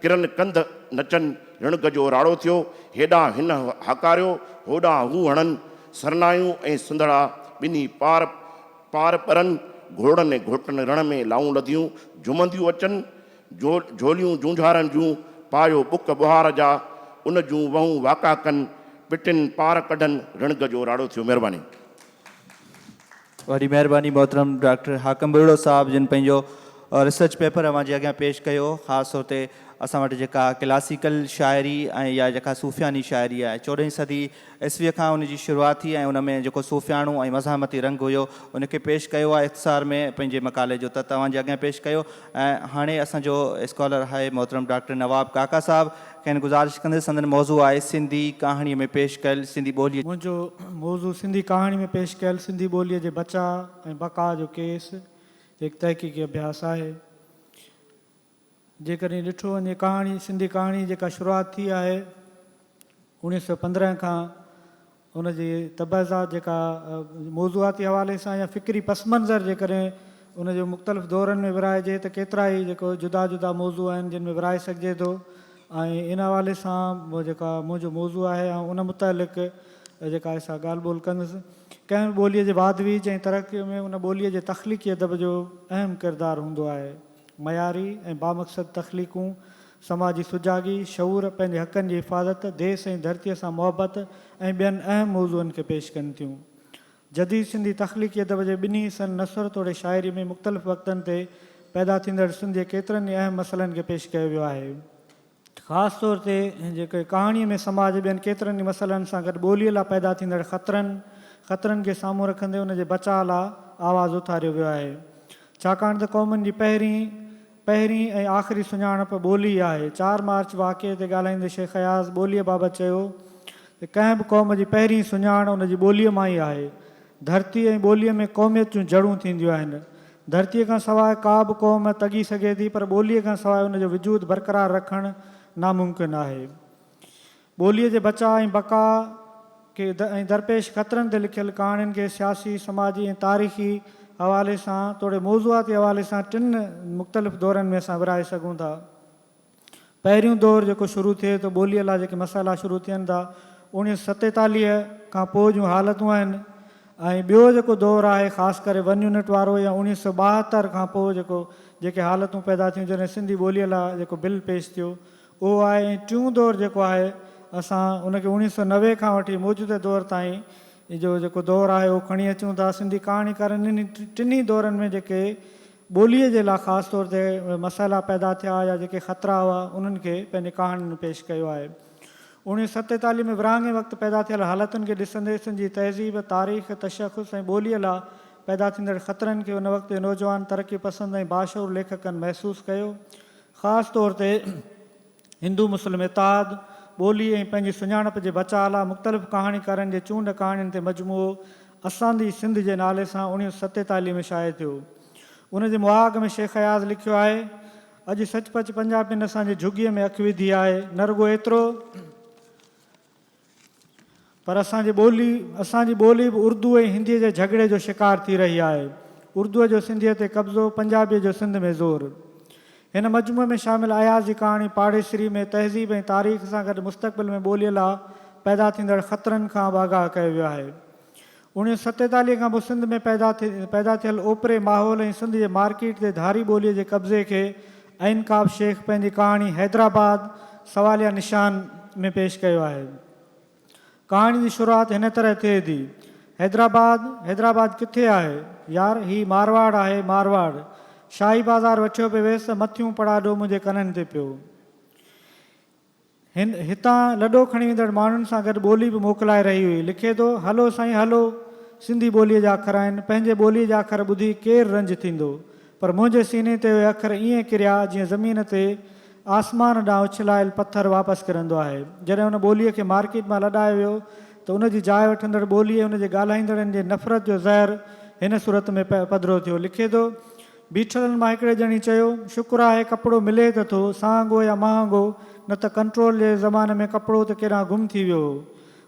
किरन कंध नचनि, ऋण गजो राड़ो थियो। हेॾां हिन हाकारियो होॾां हू हणनि, सरनायूं ऐं सुंदड़ा ॿिन्ही पार परनि। घोड़नि ऐं घोटनि रण में लाऊं लधियूं झुमंदियूं अचनि, झोलियूं जूंझारनि जूं पायो बुक बुहार जा, उन जूं वहूं वाका कनि, पिटिन पार कढनि, ऋण गजो राड़ो थियो। महिरबानी। वॾी महिरबानी मोहतरम डॉक्टर हाकम बुरड़ो साहब जिन पंहिंजो रिसर्च पेपर अवांजे अॻियां पेश कयो। ख़ासि तौर ते असां वटि जेका क्लासिकल शाइरी ऐं या जेका सूफ़ियानी शाइरी आहे 14वीं सदी ईस्वीअ खां उन जी शुरूआति थी ऐं उन में जेको सूफ़ियाणो ऐं मज़ाहमती रंग हुयो उनखे पेश कयो आहे इख़्तिसार में पंहिंजे मकाले जो, त तव्हांजे अॻियां पेश कयो। ऐं हाणे असांजो स्कॉलर आहे मोहतरम डॉक्टर नवाब काका साहब। कंहिं गुज़ारिश कंदे संदन मौज़ू आहे सिंधी कहाणीअ में पेश कयल सिंधी ॿोलीअ। मुंहिंजो मौज़ू सिंधी कहाणी में पेश कयल सिंधी ॿोलीअ जे बचा ऐं बका जो केस हिकु तहक़ीक़ी अभ्यास आहे। जेकॾहिं ॾिठो वञे कहाणी, सिंधी कहाणी जेका शुरूआति थी आहे 1915 खां, उनजी तबज़ात जेका मौज़ूआती हवाले सां या फ़िक्री पस मंज़र जेकॾहिं उनजो मुख़्तलिफ़ दौरनि में विराइजे त केतिरा ई जेको जुदा जुदा मौज़ू आहिनि जिन में विराए सघिजे थो। ऐं इन हवाले सां जेका मुंहिंजो मौज़ू आहे ऐं उन मुतालिक़ जेका असां ॻाल्हि ॿोल कंदुसि। कंहिं ॿोलीअ जे वाधवीज ऐं तरक़ीअ में उन ॿोलीअ जे तख़लीक़ी अदब जो अहम किरदारु हूंदो आहे। मयारी ऐं बामक़सद तख़लीक़ूं, समाजी सुजागी, शऊर, पंहिंजे हक़नि जी हिफ़ाज़त, देश ऐं धरतीअ सां मुहबत ऐं ॿियनि अहम मौज़ूअनि खे पेश कनि थियूं। जदीद सिंधी तख़लीक़ी अदब जे ॿिन्ही हिसनि नसर तोड़े शाइरी में मुख़्तलिफ़ वक़्तनि ते पैदा थींदड़ सिंध जे केतिरनि ई अहम मसइलनि खे पेश कयो वियो आहे। ख़ासि तौर ते जेके कहाणीअ में समाज ॿियनि केतिरनि ई मसइलनि सां गॾु ॿोलीअ लाइ पैदा थींदड़ ख़तरनि खे साम्हूं रखंदे उन जे बचाव लाइ आवाज़ु उथारियो वियो आहे। छाकाणि त क़ौमुनि जी पहिरीं ऐं आख़िरी सुञाणप ॿोली आहे। 4 मार्च वाक़िए ते ॻाल्हाईंदे शेख अयाज़ ॿोलीअ बाबति चयो त कंहिं बि क़ौम जी पहिरीं सुञाण उन जी ॿोलीअ मां ई आहे। धरती ऐं ॿोलीअ में क़ौमियत जूं जड़ूं थींदियूं आहिनि। धरतीअ खां सवाइ का बि क़ौम तगी सघे थी, पर ॿोलीअ खां सवाइ उनजो वजूद बरक़रार रखणु नामुमकिन आहे। ॿोलीअ जे बचाव ऐं बका खे ऐं दरपेश ख़तरनि ते लिखियल कहाणियुनि खे सियासी, समाजी ऐं तारीख़ी हवाले सां तोड़े मौज़ूआती हवाले सां 3 मुख़्तलिफ़ दौरनि में असां विराए सघूं था। पहिरियों दौरु जेको शुरू थिए थो, ॿोलीअ लाइ जेके मसइला शुरू थियनि था 1947 खां पोइ जूं हालतूं आहिनि। ऐं ॿियो जेको दौरु आहे ख़ासि करे 1 यूनिट वारो या 1972 खां पोइ जेके हालतूं पैदा थियूं जॾहिं सिंधी ॿोलीअ लाइ जेको बिल पेश थियो उहो आहे। ऐं टियों दौरु जेको आहे असां उनखे 1990 खां वठी मौजूदा दौर ताईं जो जेको दौरु आहे उहो खणी अचूं था। सिंधी कहाणीकारनि इन 3 दौरनि में जेके ॿोलीअ जे लाइ ख़ासि तौर ते मसइला पैदा थिया या जेके ख़तरा हुआ उन्हनि खे पंहिंजे कहाणियुनि में पेश कयो आहे। 1947 में विरहाङे वक़्तु पैदा थियल हालतुनि खे ॾिसंदे सिंधी तहज़ीब, तारीख़, तशख़ुस ऐं ॿोलीअ लाइ पैदा थींदड़ ख़तरनि खे उन वक़्तु जे नौजवान तरक़ी पसंद ऐं बाशऊर लेखकनि महसूसु कयो। ख़ासि तौर ते हिंदू मुस्लिम इतिहाद, ॿोली ऐं पंहिंजी सुञाणप जे बचाव लाइ मुख़्तलिफ़ कहाणीकारनि जे चूंड कहाणियुनि ते मजमूओ असांजी सिंध जे नाले सां 1947 में शाया थियो। उन जे मुआग में शेख अयाज़ लिखियो आहे, अॼु सचपच पंजाबियुनि असांजे झुॻीअ में अखि विधी आहे। न रुॻो एतिरो पर असांजी ॿोली बि उर्दू ऐं हिंदीअ जे झगड़े जो शिकार थी रही आहे। उर्दूअ जो सिंधीअ ते कब्ज़ो, पंजाबीअ जो सिंध में ज़ोर। हिन मजमूए में शामिल अयाज़ जी कहाणी पाड़ेसरी में तहज़ीब ऐं तारीख़ सां गॾु मुस्तक़बिल में ॿोलीअ लाइ पैदा थींदड़ ख़तरनि खां आगाह कयो वियो आहे। 1947 खां पोइ सिंध में पैदा थियल ओपरे माहौल ऐं सिंध जे मार्केट ते धारी ॿोलीअ जे कब्ज़े खे ऐनकाब शेख पंहिंजी कहाणी हैदराबाद सवालिया निशान में पेश कयो आहे। कहाणी जी शुरूआत हिन तरह थिए थी। हैदराबाद किथे आहे यार? ही मारवाड़ आहे, मारवाड़। शाही बाज़ार वठियो पियो वेसि, मथियूं पड़ाडो मुंहिंजे कननि ते पियो। हितां लॾो खणी ईंदड़ माण्हुनि सां गॾु ॿोली बि मोकिलाए रही हुई। लिखे थो, हलो साईं हलो, सिंधी ॿोलीअ जा अखर आहिनि, पंहिंजे ॿोलीअ जा अखर ॿुधी केरु रंज थींदो। पर मुंहिंजे सीने ते उहे अखर ईअं किरिया जीअं ज़मीन ते आसमान ॾांहुं उछलायल पथर वापसि किरंदो आहे। जॾहिं हुन ॿोलीअ खे मार्केट मां लॾायो वियो त उन जी जाइ वठंदड़ ॿोलीअ उन जे ॻाल्हाईंदड़नि जे नफ़रत जो ज़हर हिन सूरत में पधिरो थियो। लिखे थो, बीठलनि मां हिकिड़े ॼणी चयो, शुक्र आहे कपिड़ो मिले त थो, साहंगो या महांगो, न त कंट्रोल जे ज़माने में कपिड़ो त केॾांहुं गुम थी वियो हो।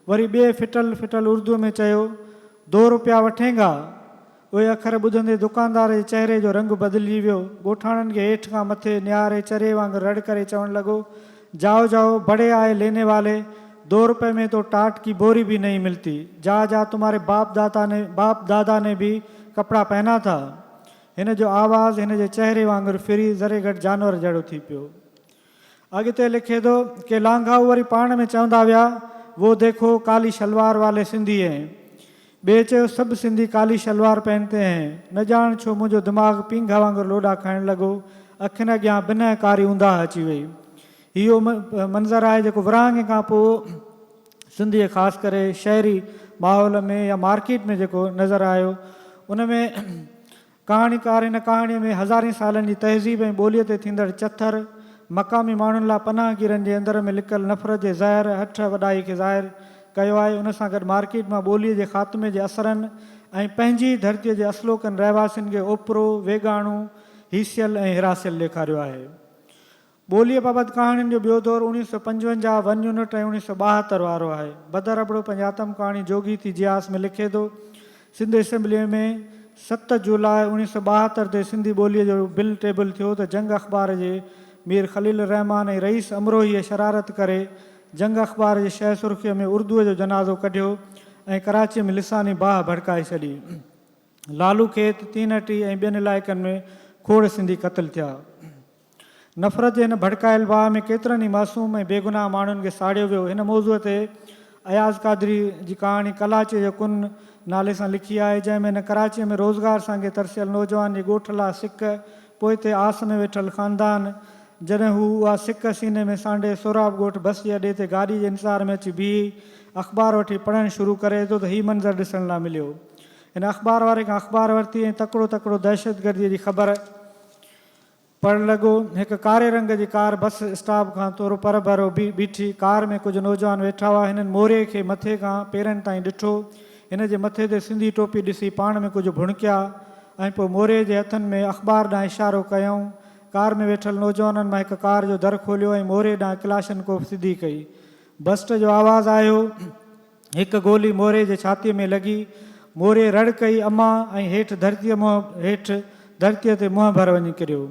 वरी ॿिए फिटल उर्दूअ में चयो, 2 रुपया वठेंगा। उहे अखर ॿुधंदे दुकानदार जे चहिरे जो रंग बदिलिजी वियो। ॻोठाणनि खे हेठि खां मथे निहारे चरे वांगुरु रड़ करे चवणु लॻो, जाओ जाओ बड़े आए लेने वाले, 2 रुपए में तो टाट की बोरी भी नहीं मिलती। जा तुम्हारे बाप दादा ने भी कपिड़ा पहना था। हिन जो आवाज़ हिन जे चहिरे वांगुरु फिरी ज़रे घटि जानवर जहिड़ो थी पियो। अॻिते लिखे थो कि लांघाऊ वरी पाण में चवंदा विया, वो देखो काली शलवार वाले सिंधी हैं। ॿिए चयो, सभु सिंधी काली शलवार पहनते हैं। न ॼाण छो मुंहिंजो दिमाग़ पींघा वांगुरु लोॾा खाइणु लॻो। अखियुनि अॻियां बिना कारी ऊंधा अची वई। इहो मंज़रु आहे जेको विरहाङे खां पोइ सिंधीअ ख़ासि करे शहरी माहौल में या मार्केट में जेको नज़र आयो। उन में कहाणीकार हिन कहाणीअ में हज़ारें सालनि जी तहज़ीब ऐं ॿोलीअ ते थींदड़ चथर, मक़ामी माण्हुनि लाइ पनाहगीरनि जे अंदर में लिकल नफ़रत जे ज़हर हठ वॾाई खे ज़ाहिर कयो आहे। उन सां गॾु मार्केट मां ॿोलीअ जे ख़ात्मे जे असरनि ऐं पंहिंजी धरतीअ जे असलोकनि रहवासियुनि खे ओपरो, वेगाणो, हीसियल ऐं हिरासियल ॾेखारियो आहे। ॿोलीअ बाबति कहाणियुनि जो ॿियो दौरु 1955 1 यूनिट ऐं 1972 वारो आहे। बदर अबड़ो पंहिंजी आतम कहाणी जोगी थी जियास में लिखे थो, सिंध असेंबलीअ में 7 जुलाई 1972 ते सिंधी ॿोलीअ जो बिल टेबल थियो त जंग अख़बार जे मीर ख़लील रहमान ऐं रईस अमरोहीअ शरारत करे जंग अख़बार जे शह सुर्खीअ में उर्दूअ जो जनाज़ो कढियो ऐं कराचीअ में लिसानी बाहि भड़काए छॾी। लालू खेत, तीनटी ऐं ॿियनि इलाइक़नि में खोड़ सिंधी क़तल थिया। नफ़रत जे हिन भड़कायल बाहि में केतिरनि ई मासूम ऐं बेगुनाह माण्हुनि खे साड़ियो वियो। हिन मौज़ूअ ते अयाज़ कादरी जी कहाणी कलाचे जो कुन नाले सां लिखी आहे, जंहिंमें हिन कराचीअ में रोज़गार सांगे तरसियल नौजवान जी ॻोठ लाइ सिक, पोइ ते आस में वेठल ख़ानदान, जॾहिं हू उहा सिक सीने में सांडे सोराब ॻोठ बस जे अॾे ते गाॾी जे इंतज़ार में अची बीही अख़बार वठी पढ़णु शुरू करे थो त हीउ मंज़रु ॾिसण लाइ मिलियो। हिन अख़बार वारे खां अख़बार वरिती ऐं तकिड़ो दहशतगर्दीअ जी ख़बर पढ़णु लॻो। हिकु कारे रंग जी कार बस स्टॉप खां थोरो पर भरो बीठी। कार में कुझु नौजवान वेठा हुआ। हिननि मोरे खे मथे खां पेरनि ताईं ॾिठो। हिन जे मथे ते सिंधी टोपी ॾिसी पाण में कुझु भुणकिया ऐं पोइ मोरे जे हथनि में अख़बार ॾांहुं इशारो कयऊं। कार में वेठल नौजवाननि मां हिकु कार जो दर खोलियो ऐं मोरे ॾांहुं क्लाशनकोफ सिधी कई। बस्ट जो आवाज़ु आयो। हिकु गोली मोरे जे छातीअ में लॻी। मोरे रड़ कई अमा ऐं हेठि धरतीअ ते मुंहुं भर वञी किरियो।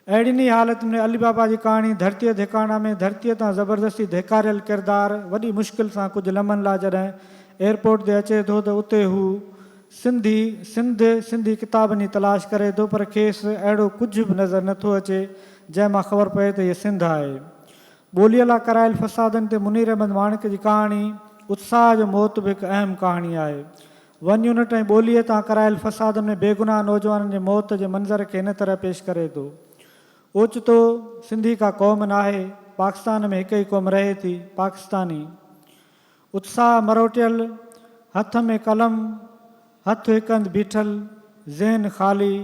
अहिड़िन ई हालत में अली बाबा जी कहाणी धरतीअ धिकाणा में धरतीअ तां ज़बरदस्ती धिकारियल किरदारु वॾी मुश्किल सां कुझु लम्हनि लाइ जॾहिं एयरपोर्ट ते अचे थो त उते हू सिंधी किताबनि जी तलाश करे थो, पर खेसि अहिड़ो कुझु बि नज़र नथो अचे जंहिंमां ख़बर पए त हीअ सिंध आहे। ॿोलीअ लाइ करायल फ़सादनि ते मुनीर अहमद माणिक जी कहाणी उत्साह जो मौत बि हिकु अहम कहाणी आहे। 1 यूनिट ऐं ॿोलीअ तां करायल फ़सादनि में बेगुनाह नौजवाननि जे मौत जे मंज़र खे हिन तरह पेश करे थो। ओचितो सिंधी का क़ौम न आहे, पाकिस्तान में हिकु ई क़ौम रहे थी, पाकिस्तानी। उत्साह मरोटियल, हथ में कलम, हथु हिकु हंधि बीठल, ज़हन ख़ाली,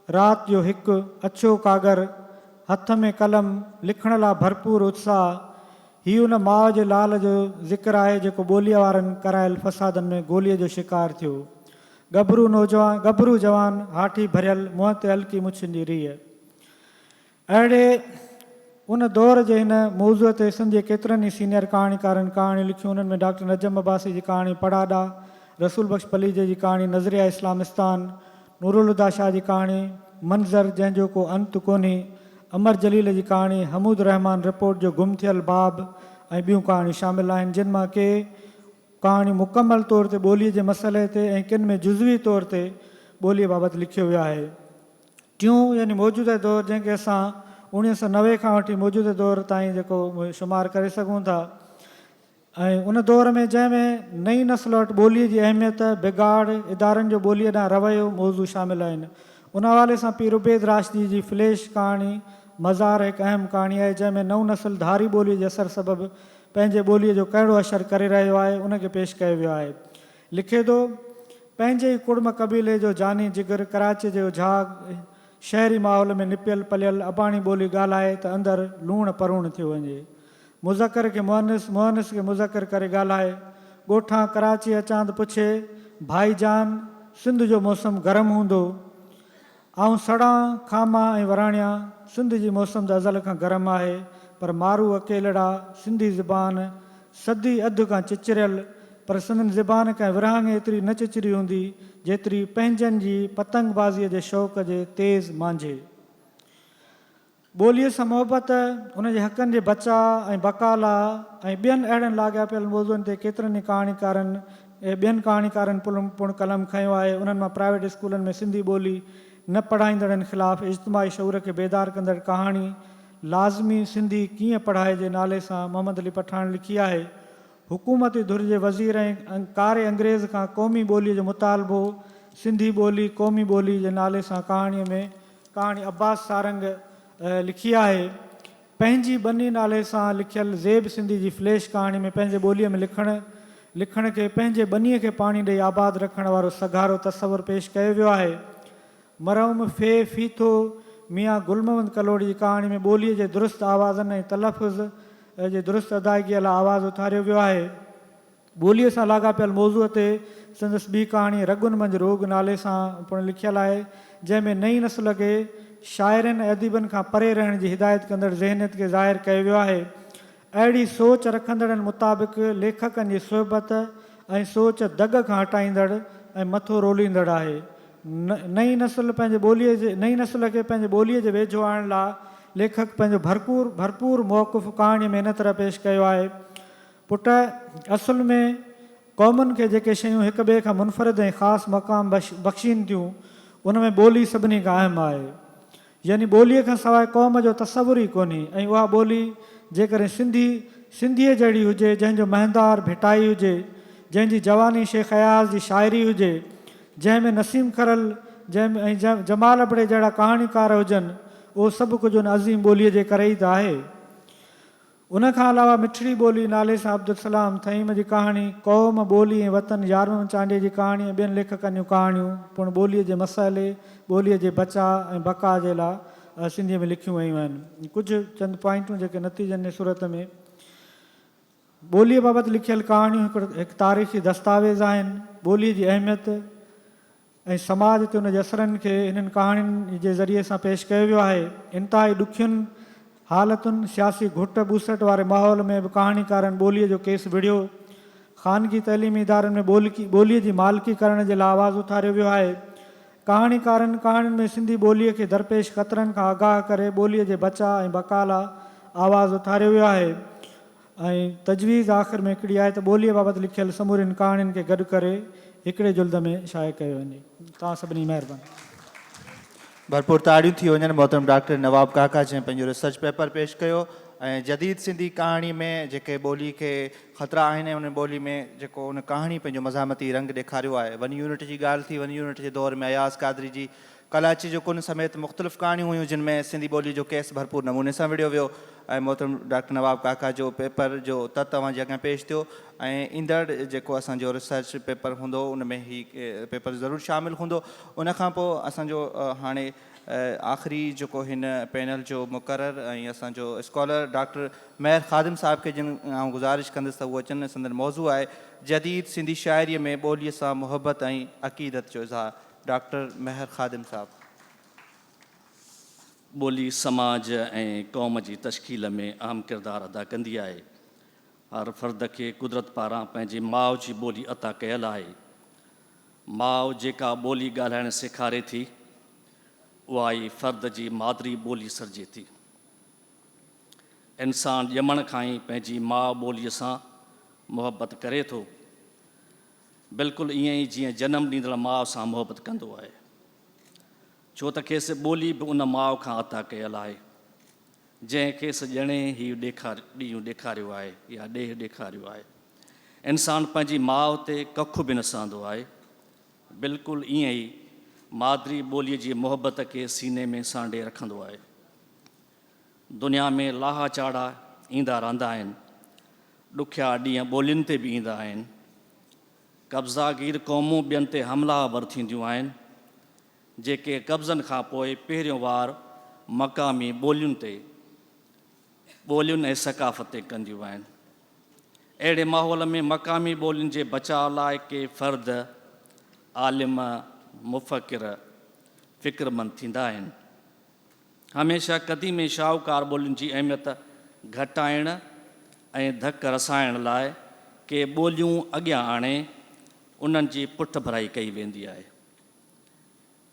राति जो हिकु अछो कागर, हथ में कलम, लिखण लाइ भरपूर उत्साह। हीउ उन माउ जे लाल जो ज़िक्र आहे जेको ॿोलीअ वारनि करायल फ़सादनि में गोलीअ जो शिकार थियो। गभरू जवान, हाठी भरियल, मुंहं ते हल्की मुछनि जी रीह। अहिड़े उन दौर जे हिन मौज़ूअ ते सिंध जे केतिरनि ई सीनियर कहाणीकारनि कहाणियूं लिखियूं। उन्हनि में डॉक्टर नजम अब्बासी जी कहाणी पड़ाडा, रसूल बख्श पलीजे जी कहाणी नज़रिया इस्लामिस्तान, नूरुल हुदा शाह जी कहाणी मंज़र जंहिंजो को अंत कोन्हे, अमर जलील जी कहाणी हमूद रहमान रिपोर्ट जो गुम थियल बाब ऐं ॿियूं कहाणियूं शामिल आहिनि, जिन मां के कहाणियूं मुकमल तौर ते ॿोलीअ जे मसइले ते ऐं किन में जुज़वी तौर ते ॿोलीअ बाबति लिखियो वियो आहे। टियों यानी मौजूदा दौरु जंहिंखे असां 1990 खां वठी मौजूदु दौर ताईं जेको शुमारु करे सघूं था। ऐं उन दौर में जंहिंमें नई नस्ल वटि ॿोलीअ जी अहमियत, बिगाड़, इदारनि जो ॿोलीअ ॾांहुं रवैयो मौज़ू शामिल आहिनि। उन हवाले सां पीर उबैद राशिदी जी फ्लैश कहाणी मज़ार हिकु अहम कहाणी आहे, जंहिंमें नऊं नस्ल धारी ॿोलीअ जे असरु सबबि पंहिंजे ॿोलीअ जो कहिड़ो असरु करे रहियो आहे उनखे पेश कयो वियो आहे। लिखे थो, पंहिंजे ई कुड़म क़बीले जो जानी जिगर कराची जो झाग शहरी माहौल में निपियल पलियल अबाणी ॿोली ॻाल्हाए त अंदरि लूण परूण थी वञे। मुज़कर खे मुअनिस, मुअनिस खे मुज़कर करे ॻाल्हाए। ॻोठां कराची अचां त पुछे, भाईजान सिंध जो मौसम गरम हूंदो? आऊं सड़ां खामा ऐं वराणिया, सिंध जी मौसम त अज़ल खां गरम आहे, पर मारू अकेलड़ा सिंधी ज़बान सदी अधु खां चिचिरियल, पर सिंधन ज़बान खां विरहाङे एतिरी न चिचिरी हूंदी जेतिरी पंहिंजनि जी पतंगबाज़ीअ जे शौक़ जे तेज़ मांझे। ॿोलीअ सां मुहबत, उनजे हक़नि जे बचाव ऐं बका लाइ ऐं ॿियनि अहिड़नि लाॻापियल मौज़ुअनि ते केतिरनि ई कहाणीकारनि ऐं ॿियनि कहाणीकारनि पुण कलम खयो आहे। उन्हनि मां प्राइवेट स्कूलनि में सिंधी ॿोली न पढ़ाईंदड़नि ख़िलाफ़ु इज्तिमाही शऊर खे बेदार कंदड़ कहाणी लाज़मी सिंधी कीअं पढ़ाइजे नाले सां मोहम्मद अली पठान लिखी आहे। हुकूमती धुर जे वज़ीर ऐं कारे अंग्रेज़ खां क़ौमी ॿोलीअ जो मुतालबो, सिंधी ॿोली क़ौमी ॿोली जे नाले सां कहाणीअ में कहाणी अब्बास सारंग लिखी आहे। पंहिंजी बनी नाले सां लिखियल ज़ेब सिंधी जी फ्लैश कहाणी में पंहिंजे ॿोलीअ में लिखण खे पंहिंजे बनीअ खे पाणी ॾेई आबाद रखण वारो सघारो तसवुरु पेश कयो वियो आहे। मरहूम फीथो मियाँ गुल मोहम्मद कलोड़ी जी कहाणी में ॿोलीअ जे दुरुस्त आवाज़नि ऐं तलफ़ुज़ जे दुरुस्त अदायगीअ लाइ आवाज़ु उथारियो वियो आहे। ॿोलीअ सां लाॻापियल मौज़ूअ ते संदसि ॿी कहाणी रगुन मंझि रोग नाले सां पिणु लिखियलु आहे, जंहिंमें नई नस्ल खे शाइरनि ऐं अदीबनि खां परे रहण जी हिदायत कंदड़ ज़हनियत खे ज़ाहिर कयो वियो आहे। अहिड़ी सोच रखंदड़नि मुताबिक़ लेखकनि जी सोहबत ऐं सोच दग खां हटाईंदड़ ऐं मथो रोलींदड़ आहे। नई नस्ल खे पंहिंजे ॿोलीअ जे वेझो आणण लाइ लेखक पंहिंजो भरपूर मौक़ुफ़ कहाणीअ में इन तरह पेश कयो आहे। पुट, असुल में क़ौमुनि खे जेके शयूं हिक ॿिए खां मुनफ़रिद ऐं ख़ासि मक़ाम बख़्शीनि थियूं, उन में ॿोली सभिनी खां अहम आहे। यानी ॿोलीअ खां सवाइ क़ौम जो तसवुरु ई कोन्हे। ऐं उहा ॿोली जेकॾहिं सिंधीअ जहिड़ी हुजे, जंहिंजो महंदार भिटाई हुजे, जंहिंजी जवानी शेख अयाज़ जी शाइरी हुजे, जंहिंमें नसीम खरल ऐं जमाल बड़े जहिड़ा कहाणीकार हुजनि, उहो सभु कुझु उन अज़ीम ॿोलीअ जे करे ई त आहे। उनखां अलावा मिठड़ी ॿोली नाले सां अब्दुल सलाम थईम जी कहाणी, क़ौम, ॿोली ऐं वतन यारमन चांडे जी कहाणी ऐं ॿियनि लेखकनि जूं कहाणियूं पिणु ॿोलीअ जे मसइले, ॿोलीअ जे बचाव ऐं बका जे लाइ सिंधीअ में लिखियूं वयूं आहिनि। कुझु चंद पॉइंटूं जेके नतीजनि जे सूरत में ॿोलीअ बाबति लिखियल कहाणियूं हिकु तारीख़ी दस्तावेज़ आहिनि। ॿोलीअ जी अहमियत ऐं समाज ते उन जे असरनि खे हिननि कहाणियुनि जे ज़रिए सां पेश कयो वियो आहे। इंतिहाई ॾुखियुनि हालतुनि, सियासी घुट ॿूसट वारे माहौल में बि कहाणीकारनि ॿोलीअ जो केस विढ़ियो। ख़ानगी तइलीमी इदारनि में ॿोलीअ जी मालिकी करण जे लाइ आवाज़ु उथारियो वियो आहे। कहाणीकारनि कहाणियुनि में सिंधी ॿोलीअ खे दरपेश ख़तरनि खां आगाह करे ॿोलीअ जे बचाव ऐं बका लाइ आवाज़ु उथारियो वियो आहे। ऐं तजवीज़ आख़िर में हिकिड़ी आहे त ॿोलीअ बाबति लिखियल समूरियुनि कहाणियुनि खे गॾु करे हिकिड़े जुल्द में शाया कयो वञे। तव्हां सभिनी महिरबानी। भरपूर ताड़ियूं थी वञनि। मोहतरम डॉक्टर नवाब काका जंहिं पंहिंजो रिसर्च पेपर पेश कयो ऐं जदीद सिंधी कहाणी में जेके ॿोली खे ख़तरा आहिनि, उन ॿोली में जेको उन कहाणी पंहिंजो मज़ामती रंग ॾेखारियो आहे। वन यूनिट जी ॻाल्हि थी, वन यूनिट जे दौर में अयाज़ कादरी जी कलाची जो कुन समेत मुख़्तलिफ़ कहाणियूं हुयूं, जिन में सिंधी ॿोली जो केस भरपूर नमूने सां विढ़ियो वियो। ऐं मोहतरम डॉक्टर नवाब काका जो पेपर जो तव्हांजे अॻियां पेश थियो ऐं ईंदड़ जेको असांजो रिसर्च पेपर हूंदो उन में ही पेपर ज़रूरु शामिलु हूंदो। उनखां पोइ असांजो हाणे आख़िरी जेको हिन पैनल जो मुक़ररु ऐं असांजो स्कॉलर डॉक्टर महर ख़ादिम साहिब खे जिन आउं गुज़ारिश कंदुसि त उहो अचनि। संदन मौज़ू आहे जदीद सिंधी शाइरीअ में ॿोलीअ सां मुहबत ऐं अक़ीदत जो इज़हार। डॉक्टर महर ख़ादिम साहिबु। ॿोली समाज ऐं क़ौम जी तश्कील में अहम किरदारु अदा कंदी आहे। हर फ़र्द खे कुदरत पारां पंहिंजी माउ जी ॿोली अता कयल आहे। माउ जेका ॿोली ॻाल्हाइणु सेखारे थी, उहा ई फ़र्द जी मादरी ॿोली सॾिजे थी। इंसानु ॼमण खां ई पंहिंजी माउ ॿोलीअ सां मुहबत करे थो, बिल्कुलु ईअं ई जीअं जनमु ॾींदड़ माउ सां मुहबत कंदो आहे, छो त खेसि ॿोली बि उन माउ खां अता कयल आहे। जंहिं खेसि ॼणे ई ॾींहुं ॾेखारियो आहे या ॾेह ॾेखारियो आहे। इंसानु पंहिंजी माउ ते कखु बि न सहंदो आहे। बिल्कुलु ईअं ई मादिरी ॿोलीअ जी मुहबत खे सीने में सांडे रखंदो आहे। दुनिया में लाहा चाड़ा ईंदा रहंदा आहिनि, ॾुखिया ॾींहं ॿोलियुनि ते बि ईंदा आहिनि। कब्ज़ागीर क़ौमूं ॿियनि ते हमलावर थींदियूं आहिनि, जेके कब्ज़नि खां पोइ पहिरियों वार मक़ामी ॿोलियुनि ऐं सकाफ़त ते कंदियूं आहिनि। अहिड़े माहौल में मक़ामी ॿोलियुनि जे बचाव लाइ के फ़र्द, आलिम, मुफ़किर फ़िक्रमंद थींदा आहिनि। हमेशह क़दीम शाहूकार ॿोलियुनि जी अहमियत घटाइण ऐं धक रसाइण लाइ के ॿोलियूं अॻियां आणे उन्हनि जी पुठ भराई कई वेंदी आहे।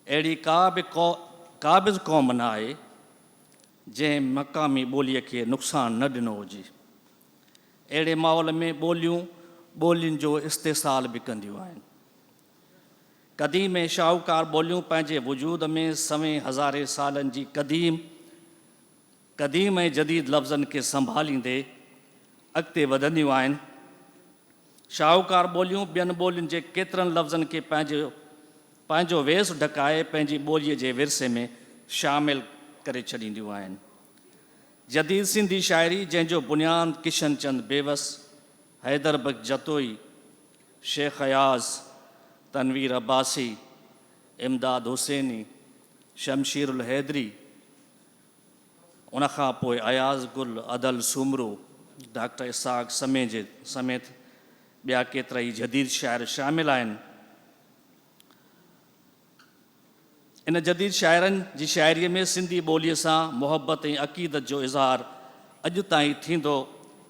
अहिड़ी का बि क़ौम न आहे जंहिं मक़ामी ॿोलीअ खे नुक़सानु न ॾिनो हुजे। अहिड़े माहौल में ॿोलियुनि जो इस्तेसाल बि कंदियूं आहिनि। क़दीम ऐं शाहूकार ॿोलियूं पंहिंजे वजूद में सवें हज़ारे सालनि जी क़दीम ऐं जदीद लफ़्ज़नि खे संभालींदे अॻिते वधंदियूं आहिनि। शाहूकार ॿोलियूं ॿियनि ॿोलियुनि जे केतिरनि लफ़्ज़नि खे पंहिंजो वेस ढकाए पंहिंजी ॿोलीअ जे विरसे में शामिलु करे छॾींदियूं आहिनि। जदीद सिंधी शाइरी, जंहिंजो बुनियादु किशन चंद बेवस, हैदर बख्श जतोई, शेख अयाज़, तनवीर अब्बासी, इमदाद हुसैनी, शमशीरुल हैदरी, उनखां पोइ अयाज़ गुल, अदल सुमरू, डॉक्टर इसाक़ समेत ॿिया केतिरा ई जदीद शाइर शामिल आहिनि। इन जदीद शाइरनि जी शाइरीअ में सिंधी ॿोलीअ सां मुहबत ऐं अक़ीदत जो इज़हार अॼु ताईं थींदो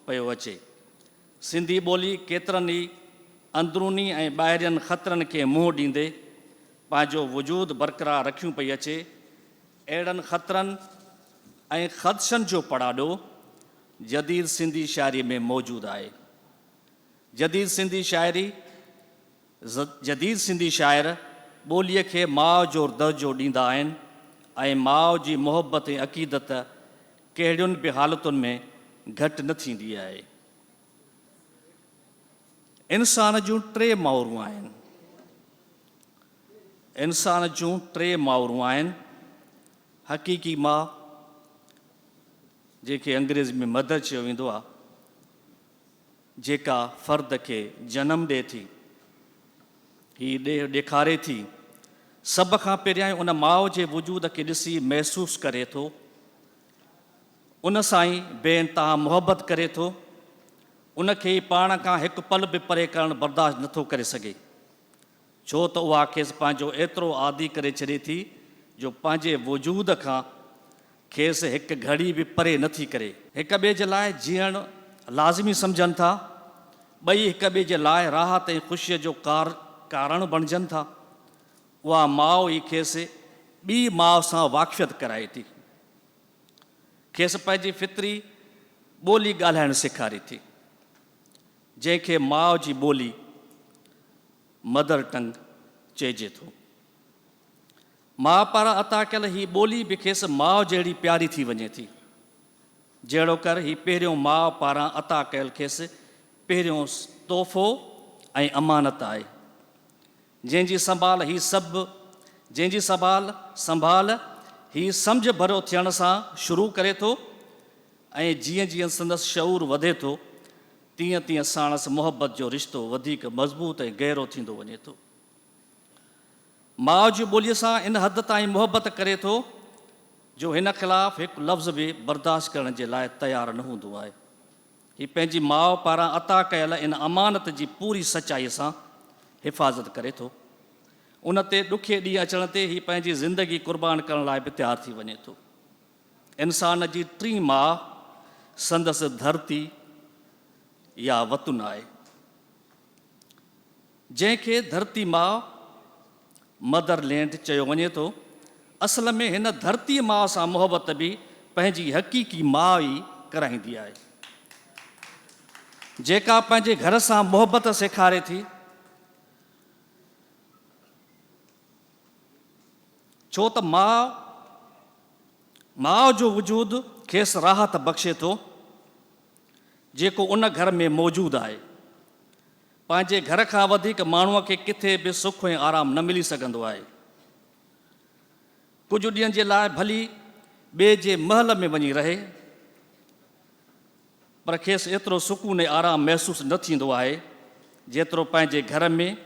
पियो अचे। सिंधी ॿोली केतिरनि ई अंदरूनी ऐं ॿाहिरियनि ख़तरनि खे मुंहुं ॾींदे पंहिंजो वजूद बरक़रार रखियूं पई अचे। अहिड़नि ख़तरनि ऐं ख़दशनि जो पड़ाॾो जदीद सिंधी शाइरीअ में मौजूदु आहे। जदीद सिंधी शाइर ॿोलीअ खे माउ जो दर्जो ॾींदा आहिनि ऐं माउ जी मुहबत ऐं अक़ीदत कहिड़ियुनि बि हालतुनि में घटि न थींदी आहे। इंसान जूं टे माउरूं आहिनि। हक़ीक़ी माउ, जंहिंखे अंग्रेज़ी में मदर चयो वेंदो आहे, जेका फ़र्द खे जनमु ॾिए थी, हीउ ॾेखारे थी। सभ खां पहिरियां उन माउ जे वजूद खे ॾिसी महसूसु करे थो, उन सां ई बेइंतहा मुहबत करे थो। उनखे ई पाण खां हिकु पल बि परे करणु बर्दाश्त नथो करे सघे, छो त उहा खेसि पंहिंजो एतिरो आदी करे छॾे थी जो पंहिंजे वजूद खां खेसि हिकु घड़ी बि परे नथी करे। हिक ॿिए जे लाइ जीअणु लाज़िमी सम्झनि था, ॿई हिक ॿिए जे लाइ राहत ऐं ख़ुशीअ जो कारण बणिजनि था। उहा माउ ई खेसि ॿी माउ सां वाक़फ़ियत कराए थी, खेसि पंहिंजी फितरी ॿोली ॻाल्हाइणु सेखारे थी, जंहिंखे माउ जी ॿोली मदर टंग चइजे थो। माउ पारां अता कयल हीअ ॿोली बि खेसि माउ जहिड़ी प्यारी थी वञे थी, जहिड़ो कर हीअ पहिरियों माउ पारां अता कयल खेसि पहिरियों तोहफ़ो ऐं अमानत आहे, जंहिंजी संभाल हीअ सम्झ भरियो थियण सां शुरू करे थो ऐं जीअं जीअं संदसि शऊर वधे थो तीअं तीअं साणसि मुहबत जो रिश्तो वधीक मज़बूत ऐं गहरो थींदो वञे थो। माउ जी ॿोलीअ सां इन हद ताईं मुहबत करे थो जो हिन ख़िलाफ़ु हिकु लफ़्ज़ बि बर्दाश्त करण जे लाइ तयारु न हूंदो आहे। हीउ पंहिंजी माउ पारां अता कयल इन अमानत जी पूरी सचाईअ सां हिफ़ाज़त करे थो। उन ते ॾुखे ॾींहुं अचण ते हीउ पंहिंजी ज़िंदगी क़ुर्बान करण लाइ बि तयारु थी वञे थो। इंसान जी टीं माउ संदसि धरती या वतन आहे, जंहिंखे धरती माउ मदरलैंड चयो वञे थो। असल में हिन धरती माउ सां मुहबत बि पंहिंजी हक़ीक़ी माउ ई कराईंदी आहे, जेका पंहिंजे घर सां मुहबत सेखारे थी। छो त माउ जो वजूद खेसि राहत बख़्शे थो जेको उन घर में मौजूदु आहे। पंहिंजे घर खां वधीक माण्हूअ खे किथे बि सुख ऐं आराम न मिली सघंदो आहे। कुझु ॾींहंनि जे लाइ भली ॿिए जे महल में वञी रहे, पर खेसि एतिरो सुकून ऐं आराम महसूसु न थींदो आहे जेतिरो पंहिंजे घर में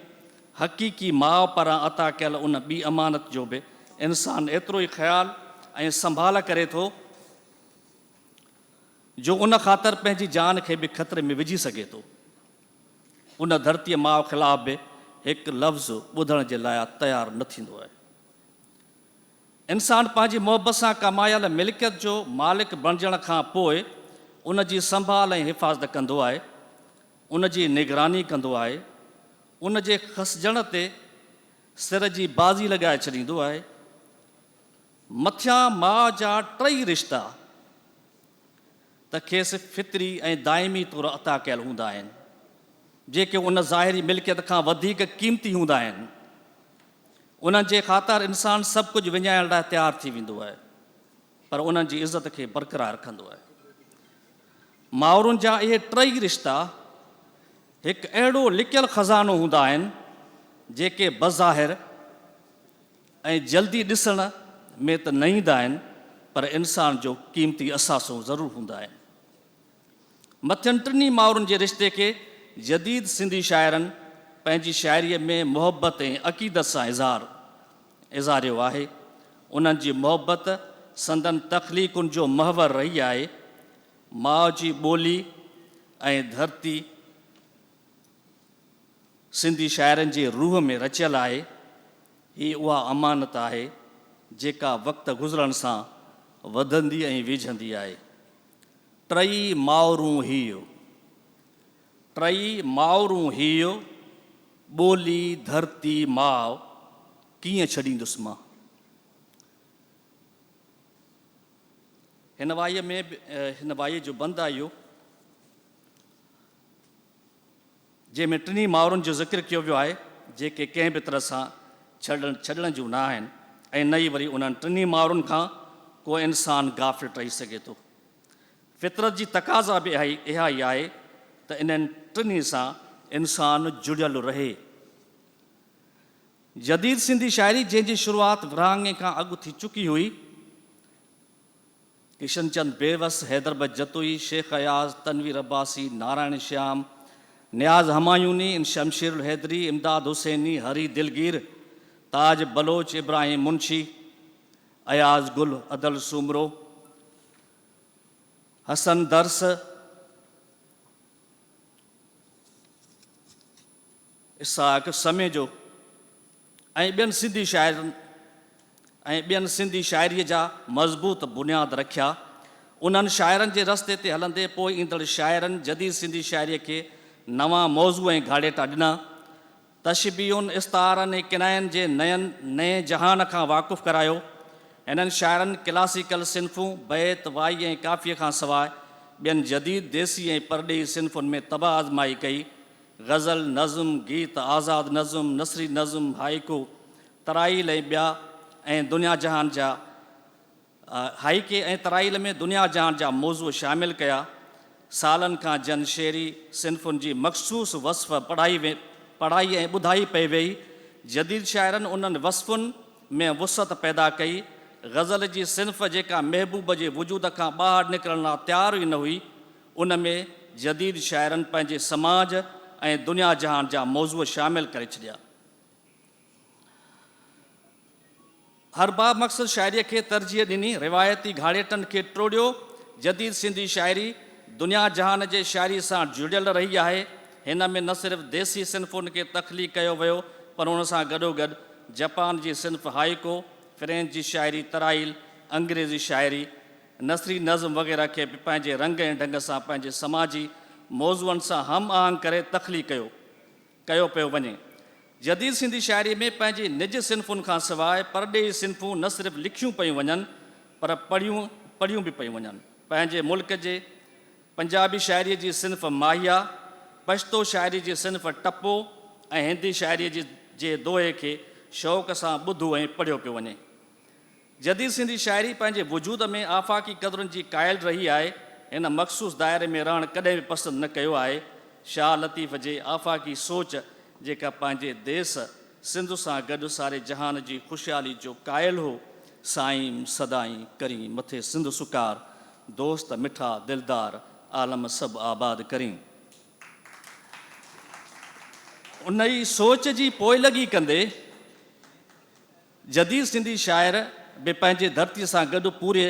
हक़ीक़ी माउ पारां अता कयल उन ॿी अमानत जो बि इंसानु एतिरो ई ख़्यालु ऐं संभाल करे थो जो उन ख़ातिर पंहिंजी जान खे बि ख़तरे में विझी सघे थो। उन धरतीअ माउ ख़िलाफ़ बि हिकु लफ़्ज़ ॿुधण जे लाइ तयारु न थींदो आहे। इंसानु पंहिंजी मुहबत सां कमायल मिल्कियत जो मालिक बणजण खां पोइ उन जी संभाल ऐं हिफ़ाज़त कंदो आहे, उन जी निगरानी कंदो आहे, उन जे खसजण ते सिर जी बाज़ी लॻाए छॾींदो आहे। मथियां माउ जा टई रिश्ता त खेसि फितरी ऐं दाइमी तौरु अता कयल हूंदा आहिनि, जेके उन ज़ाहिरी मिल्कियत खां वधीक क़ीमती हूंदा आहिनि। उन्हनि जे ख़ातिर इंसानु सभु कुझु विञाइण लाइ तयारु थी वेंदो आहे, पर उन्हनि जी इज़त खे बरक़रार रखंदो आहे। माउरुनि जा इहे टई रिश्ता हिकु अहिड़ो लिकियल ख़ज़ानो हूंदा आहिनि जेके बज़ाहिर ऐं जल्दी ॾिसण में त न ईंदा आहिनि, पर इंसान जो क़ीमती असासो ज़रूरु हूंदा आहिनि। मथियनि टिनी माउरुनि जे रिश्ते खे जदीद सिंधी शाइरनि पंहिंजी शाइरीअ में मुहबत ऐं अक़ीदत सां इज़ारियो आहे। उन्हनि जी मुहबत संदन तख़लीक़ुनि जो महवर रही आहे। माउ जी ॿोली ऐं धरती सिंधी शाइरनि जे रूह में रचियल आहे। हीअ उहा अमानत आहे जेका वक़्तु गुज़रण सां वधंदी ऐं विझंदी आहे। टई माउरूं हीउ, टई माउरूं हीउ, ॿोली धरती माउ कीअं छॾींदुसि मां। हिन वाईअ जो बंदि आहे इहो, जंहिंमें टिनी माउरुनि जो ज़िक्र कयो वियो आहे जेके कंहिं बि तरह सां छॾण जूं न आहिनि, ऐं न ई वरी उन्हनि टिनी माउरुनि खां को इंसानु गाफ़िल रही सघे थो। फितरत जी तक़ाज़ा बि इहा ई आहे त इन्हनि टिनी सां इंसानु जुड़ियलु रहे। जदीद सिंधी शाइरी जंहिंजी शुरूआति विरहाङे खां अॻु थी चुकी हुई, किशनचंद बेवस, हैदर जतोई, शेख अयाज़, तनवीर अब्बासी, नारायण श्याम, नियाज़ हमायूनी, शमशेरुल हैदरी, इमदाद हुसैनी, हरी दिलगीर, ताज बलोच, इब्राहिम मुंशी, अयाज़ गुल, अदल सुमरो, हसन दर्स, इसाक समेजो ऐं ॿियनि सिंधी शाइरीअ जा मज़बूत बुनियाद रखिया। उन्हनि शाइरनि जे रस्ते ते हलंदे पोइ ईंदड़ शाइरनि जदीद सिंधी शाइरीअ खे नवां मौज़ू ऐं घाड़ेटा ॾिना। तशबीहुनि, इस्तारनि ऐं किनायनि जे नए जहान खां वाक़ुफ़ु करायो। हिननि शाइरनि क्लासिकल सिन्फ़ूं, बैत, वाई ऐं काफ़ीअ खां सवाइ ॿियनि जदीद देसी ऐं परॾेही सिन्फ़ुनि में तबाह आज़माई कई। ग़ज़ल, नज़्म, गीत, आज़ाद नज़्म, नसरी नज़्म, हाइकू, तराइल ऐं ॿिया ऐं दुनिया जहान जा हाइके ऐं तराइल में दुनिया जहान जा मौज़ू शामिलु कया। सालनि खां जन शेरी सिन्फ़ुनि जी मख़सूस वस्फ़ पढ़ाई ऐं ॿुधाई पई वई। जदीद शाइरनि उन्हनि वस्फ़ुनि में वुसत पैदा कई। ग़ज़ल जी सिन्फ़ जेका महबूब जे वजूद खां ॿाहिरि निकिरण लाइ तयारु ई न हुई, उन में जदीद शाइरनि पंहिंजे समाज ऐं दुनिया जहान जा मौज़ू शामिलु करे छॾिया। हर बा मक़सद शाइरीअ खे तरजीह ॾिनी, रिवायती घाड़ेटनि खे टोड़ियो। जदीद सिंधी शाइरी दुनिया जहान जे शाइरी सां जुड़ियल रही आहे। हिन में न सिर्फ़ु देसी सिन्फ़ुनि खे तख़लीक़ कयो वियो, पर हुन सां गॾोगॾु जापान जी सिन्फ़ हाइको, फ्रेंच जी शाइरी तराइल, अंग्रेज़ी शाइरी, नसरी नज़्म वग़ैरह खे बि पंहिंजे रंग ऐं ढंग सां पंहिंजे समाजी मौज़ूअनि सां हम आहंग करे तख़लीक़ कयो पियो वञे। जदीद सिंधी शाइरी में पंहिंजी निज सिन्फ़ुनि खां सवाइ परॾेही सिन्फ़ूं न सिर्फ़ु लिखियूं पियूं वञनि, पर पढ़ियूं बि पियूं वञनि। पंहिंजे मुल्क जे पंजाबी शाइरीअ जी सिन्फ़ माहिया, पश्तो शाइरी जी सिन्फ़ टपो ऐं हिंदी शाइरीअ जे दोहे खे शौक़ सां ॿुधो ऐं पढ़ियो पियो वञे। जदीद सिंधी शाइरी पंहिंजे वजूद में आफ़ाक़ी क़दरुनि जी क़ाइल रही आहे, हिन मख़सूस दायरे में रहणु कॾहिं बि पसंदि न कयो आहे। शाह लतीफ़ जे आफ़ाक़ी सोच जेका पंहिंजे देश सिंध सां गॾु सारे जहान जी ख़ुशहाली जो क़ाइल हो। साईं सदाईं करी मथे सिंध सुकार, दोस्त मिठा दिलदार आलम सभु आबाद करी। उन ई सोच जी पोइलगी कंदे जदीद सिंधी शाइर बि पंहिंजे धरतीअ सां गॾु पूरे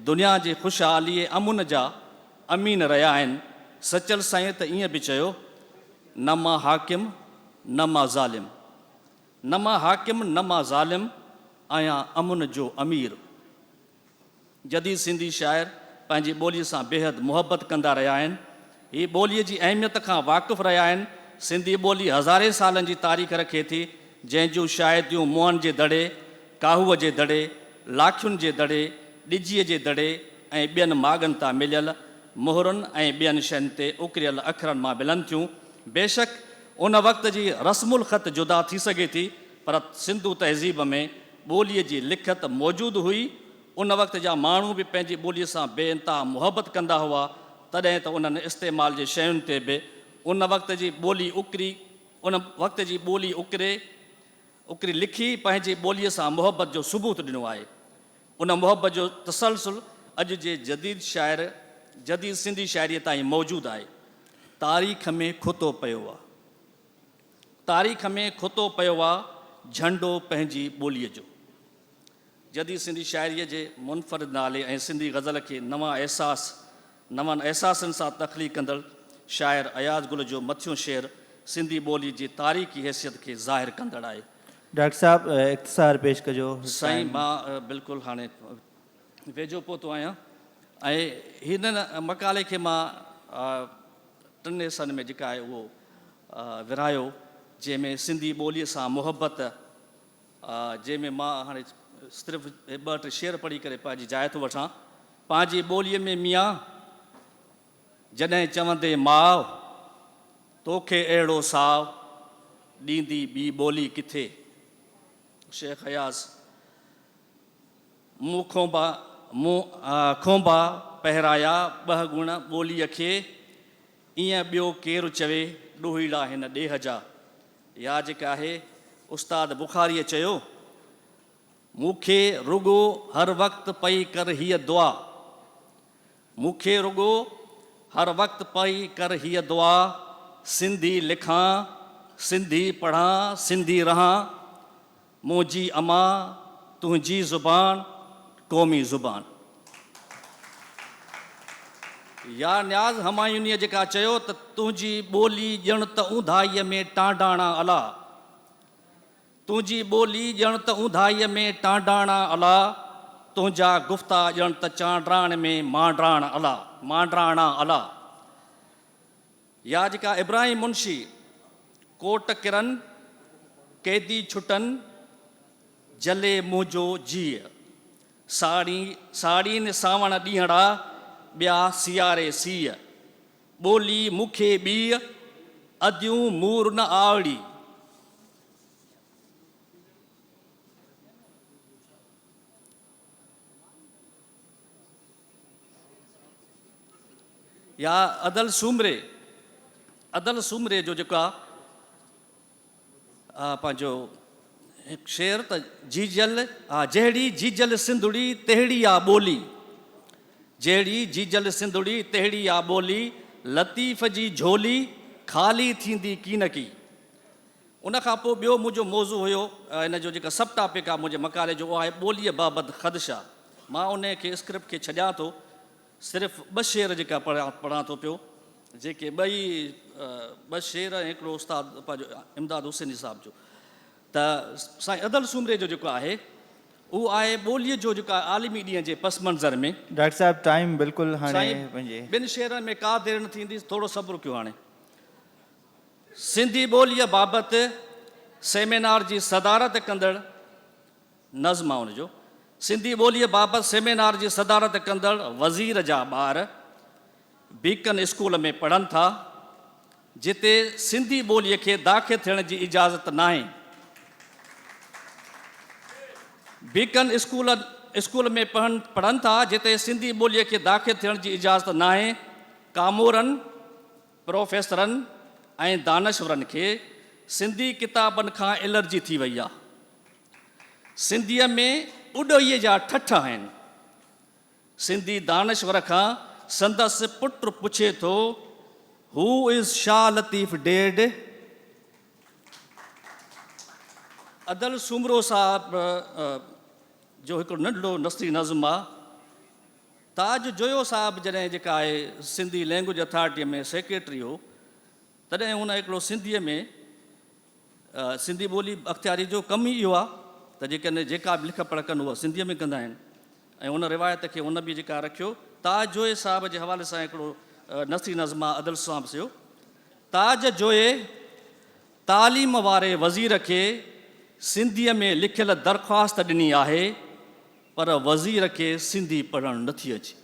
दुनिया जे ख़ुशहालीअ अमुन जा अमीन रहिया आहिनि। सचल साईं त ईअं बि चयो, न मां हाकिम न मां ज़ालिम, न मां हाकिम न मां ज़ालिम, आहियां अमुन जो अमीर। जदीद सिंधी शाइर पंहिंजी ॿोलीअ सां बेहद मुहबत कंदा रहिया आहिनि। हीअ ॿोलीअ जी अहमियत खां वाक़ुफ़ु रहिया आहिनि। सिंधी ॿोली हज़ारे सालनि जी तारीख़ रखे थी, जंहिंजूं शायदियूं मुअनि जे दड़े, काहूअ जे दड़े, लाखियुनि जे दड़े, ॾिजीअ जे दड़े ऐं ॿियनि माॻनि तां मिलियल मुहरुनि ऐं ॿियनि शयुनि ते उकिरियल अखरनि मां मिलनि थियूं। बेशक उन वक़्त जी रस्मुल ख़त जुदा थी सघे थी, पर सिंधू तहज़ीब में ॿोलीअ जी लिखत मौजूदु हुई। उन वक़्त जा माण्हू बि पंहिंजी ॿोलीअ सां बेइंतहा मुहबत कंदा हुआ, तॾहिं त उन्हनि इस्तेमाल जे शयुनि ते बि उन वक़्त जी ॿोली उकिरी लिखी पंहिंजी ॿोलीअ सां मुहबत जो सबूत ॾिनो आहे। उन मुहबत जो तसलसुल अॼु जे जदीद सिंधी शाइरीअ ताईं मौजूदु आहे। तारीख़ में खुतो पियो आहे, तारीख़ में खुतो पियो आहे झंडो पंहिंजी ॿोलीअ जो। जदीद सिंधी शाइरीअ जे मुनफ़रिद नाले ऐं सिंधी ग़ज़ल खे नवनि अहसासनि सां तख़लीक़ कंदड़ शाइर अयाज़ गुल जो मथियों शेर सिंधी ॿोली जी तारीख़ी हैसियत खे ज़ाहिर कंदड़ आहे। डॉक्टर साहब इख़्तिसार पेश कजो। साईं मां बिल्कुलु हाणे वेझो पहुतो आहियां ऐं हिन मकाले खे मां टिनि हिसनि में जेका आहे उहो विरायो, जंहिंमें सिंधी ॿोलीअ सां मुहबत, जंहिंमें मां हाणे सिर्फ़ु ॿ टे शेर पढ़ी करे पंहिंजी जाइ थो वठां। पंहिंजी ॿोलीअ में मियां जॾहिं चवंदे माउ, तोखे अहिड़ो साव ॾींदी ॿी ॿोली किथे। शेख अयाज़, मूं खोंबा पहिराया ॿ गुण ॿोलीअ खे, ईअं ॿियो केरु चवे ॾोहीड़ा हिन ॾेह जा। या जेका आहे उस्ताद बुखारीअ चयो, मूंखे रुॻो हर वक़्तु पई कर हीअ दुआ, मूंखे रुॻो हर वक़्तु पई कर हीअ दुआ, सिंधी लिखां सिंधी पढ़ां सिंधी रहां, मुंहिंजी अमा तुंहिंजी ज़ुबान क़ौमी ज़ुबान। या न्याज़ हमायूनीअ जेका चयो त तुंहिंजी ॿोली ॼण त ऊंधाईअ में टांडाणा अला, तुंहिंजी ॿोली ॼण त ऊंधाईअ में टांडाणा अला, तुंहिंजा गुफ़्ता ॼण त चांड्राण में मांड्राणा अला। या जेका इब्राहिम मुंशी, कोट किरन कैदी छुटन जले मुंहिंजो जीअ, साड़ी ने सावण ॾींहड़ा ॿिया सियारे सीअ, ॿोली मूंखे ॿी अदियूं मूर न आवड़ी। या अदल सूमरे जो जेका पंहिंजो हिकु शेर त जहिड़ी जीजल सिंधुड़ी तहिड़ी आ ॿोली, जहिड़ी जीजल सिंधुड़ी तहिड़ी आ ॿोली, लतीफ़ जी झोली ख़ाली थींदी की न की। उन खां पोइ ॿियो मुंहिंजो मौज़ू हुयो, हिन जो जेका सब टॉपिक आहे मुंहिंजे मकाले जो, उहो आहे ॿोलीअ बाबति ख़दशा। मां उन खे स्क्रिप्ट खे छॾियां थो, सिर्फ़ु ॿ शेर जेका पढ़ां थो पियो, जेके ॿ शेर ऐं हिकिड़ो उस्ताद पंहिंजो इमदाद हुसैनी साहिब जो। त साईं अदल सूमरे जो जेको आहे उहो आहे ॿोलीअ जो जेका आलिमी ॾींहं जे पस मंज़र में। डॉक्टर साहब टाइम बिल्कुलु हाणे साईं ॿिनि शेरनि में का देरि न थींदी, थोरो सब्र कयो। हाणे सिंधी ॿोलीअ बाबति सेमिनार जी सदारत कंदड़ नज़्म आहे हुनजो, सिंधी ॿोलीअ बाबति सेमिनार जी सदारत कंदड़ वज़ीर जा ॿार बीकन स्कूल में पढ़नि था, जिते सिंधी ॿोलीअ खे दाख़िल थियण जी इजाज़त नाहे। बीकन स्कूल स्कूल में पढ़नि था जिते सिंधी ॿोलीअ खे दाख़िल थियण जी इजाज़त न आहे, कामोरनि, प्रोफेसरनि ऐं दानश्वरनि खे सिंधी किताबनि खां एलर्जी थी वई आहे। सिंधीअ में उॾोईअ जा ठठ आहिनि। सिंधी दानश्वर खां संदसि पुटु पुछे थो, who is Shah Latif dead? अदल सुमरो साहब जो हिकिड़ो नंढड़ो नस्री नज़्म आहे। ताज जोयो साहब जॾहिं जेका आहे सिंधी लैंग्वेज अथॉरिटीअ में सेक्रेटरी हो, तॾहिं हुन हिकिड़ो सिंधीअ में सिंधी ॿोली अख़्तियारी जो कमु ई इहो आहे त जेका बि लिख पढ़ कनि उहा सिंधीअ में कंदा आहिनि। ऐं उन रिवायत खे हुन बि जेका रखियो। ताज जोए साहब जे हवाले सां हिकिड़ो नसरी नज़्म आहे अदल साहब जो। ताज जोए तालीम वारे वज़ीर खे सिंधीअ में लिखियल दरख़्वास्त ॾिनी आहे, पर वज़ीर खे सिंधी पढ़णु नथी अचे।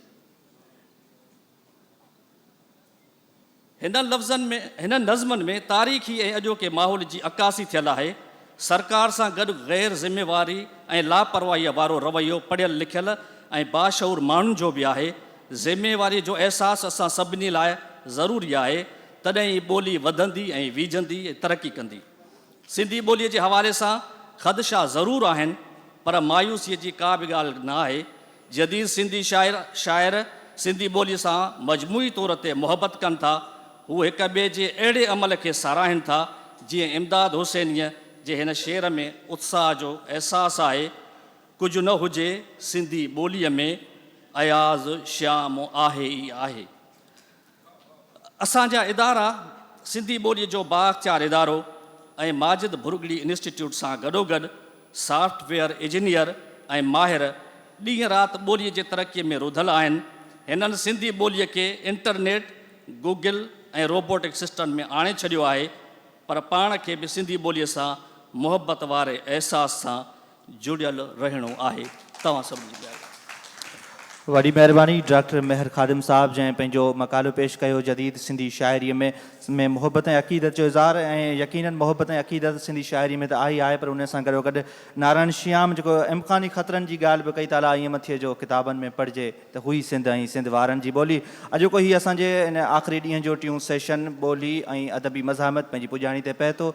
हिन नज़्मनि में तारीख़ी ऐं अॼोके माहौल जी अक्कासी थियल आहे। सरकार सां गॾु ग़ैर ज़िम्मेवारी ऐं लापरवाहीअ वारो रवैयो पढ़ियल लिखियल ऐं बाशऊर माण्हुनि जो बि आहे। ज़िम्मेवारीअ जो अहसासु असां सभिनी लाइ ज़रूरी आहे, तॾहिं ई ॿोली वधंदी ऐं वीझंदी ऐं तरक़ी कंदी। सिंधी ॿोलीअ जे हवाले सां ख़दशा ज़रूरु आहिनि, पर मायूसीअ जी का बि ॻाल्हि न आहे। जदीद सिंधी शाइर सिंधी ॿोलीअ सां मजमूई तौर ते मुहबत कनि था। हू हिक ॿिए जे अहिड़े अमल खे साराहिनि था जीअं इमदाद हुसैनीअ जे हिन शेर में उत्साह जो अहसासु आहे। कुझु न हुजे सिंधी ॿोलीअ में, अयाज़ श्याम आहे ई आहे। असांजा इदारा सिंधी ॿोलीअ जो बाअख्तियार इदारो ऐं माजिद भुरगड़ी इंस्टीट्यूट सां गॾोगॾु सॉफ्टवेयर इंजीनियर ऐं माहिर ॾींहं राति ॿोलीअ जे तरक़ीअ में रुधल आहिनि। हिननि सिंधी ॿोलीअ खे इंटरनेट, गूगल ऐं रोबोटिक सिस्टम में आणे छॾियो आहे, पर पाण खे बि सिंधी ॿोलीअ सां मुहबत वारे अहसास सां जुड़ियल रहणो आहे। तव्हां सभिनी जी वॾी महिरबानी डॉक्टर मेहर ख़ादिम साहब जंहिं पंहिंजो मक़ालो पेश कयो जदीद सिंधी शाइरीअ में मुहबत ऐं अक़ीदत जो इज़हार। ऐं यकीनन मुहबत ऐं अक़ीदत सिंधी शाइरी में त आई आहे, पर उन सां गॾोगॾु नारायण श्याम जेको इम्कानी ख़तरनि जी ॻाल्हि बि कई ताला ईअं मथे जो किताबनि में पढ़िजे त हुई सिंध ऐं सिंध वारनि जी ॿोली। अॼोको हीउ असांजे इन आख़िरी ॾींहं जो ट्यून सेशन ॿोली ऐं अदबी मज़ामत पंहिंजी पुॼाणी ते पए थो।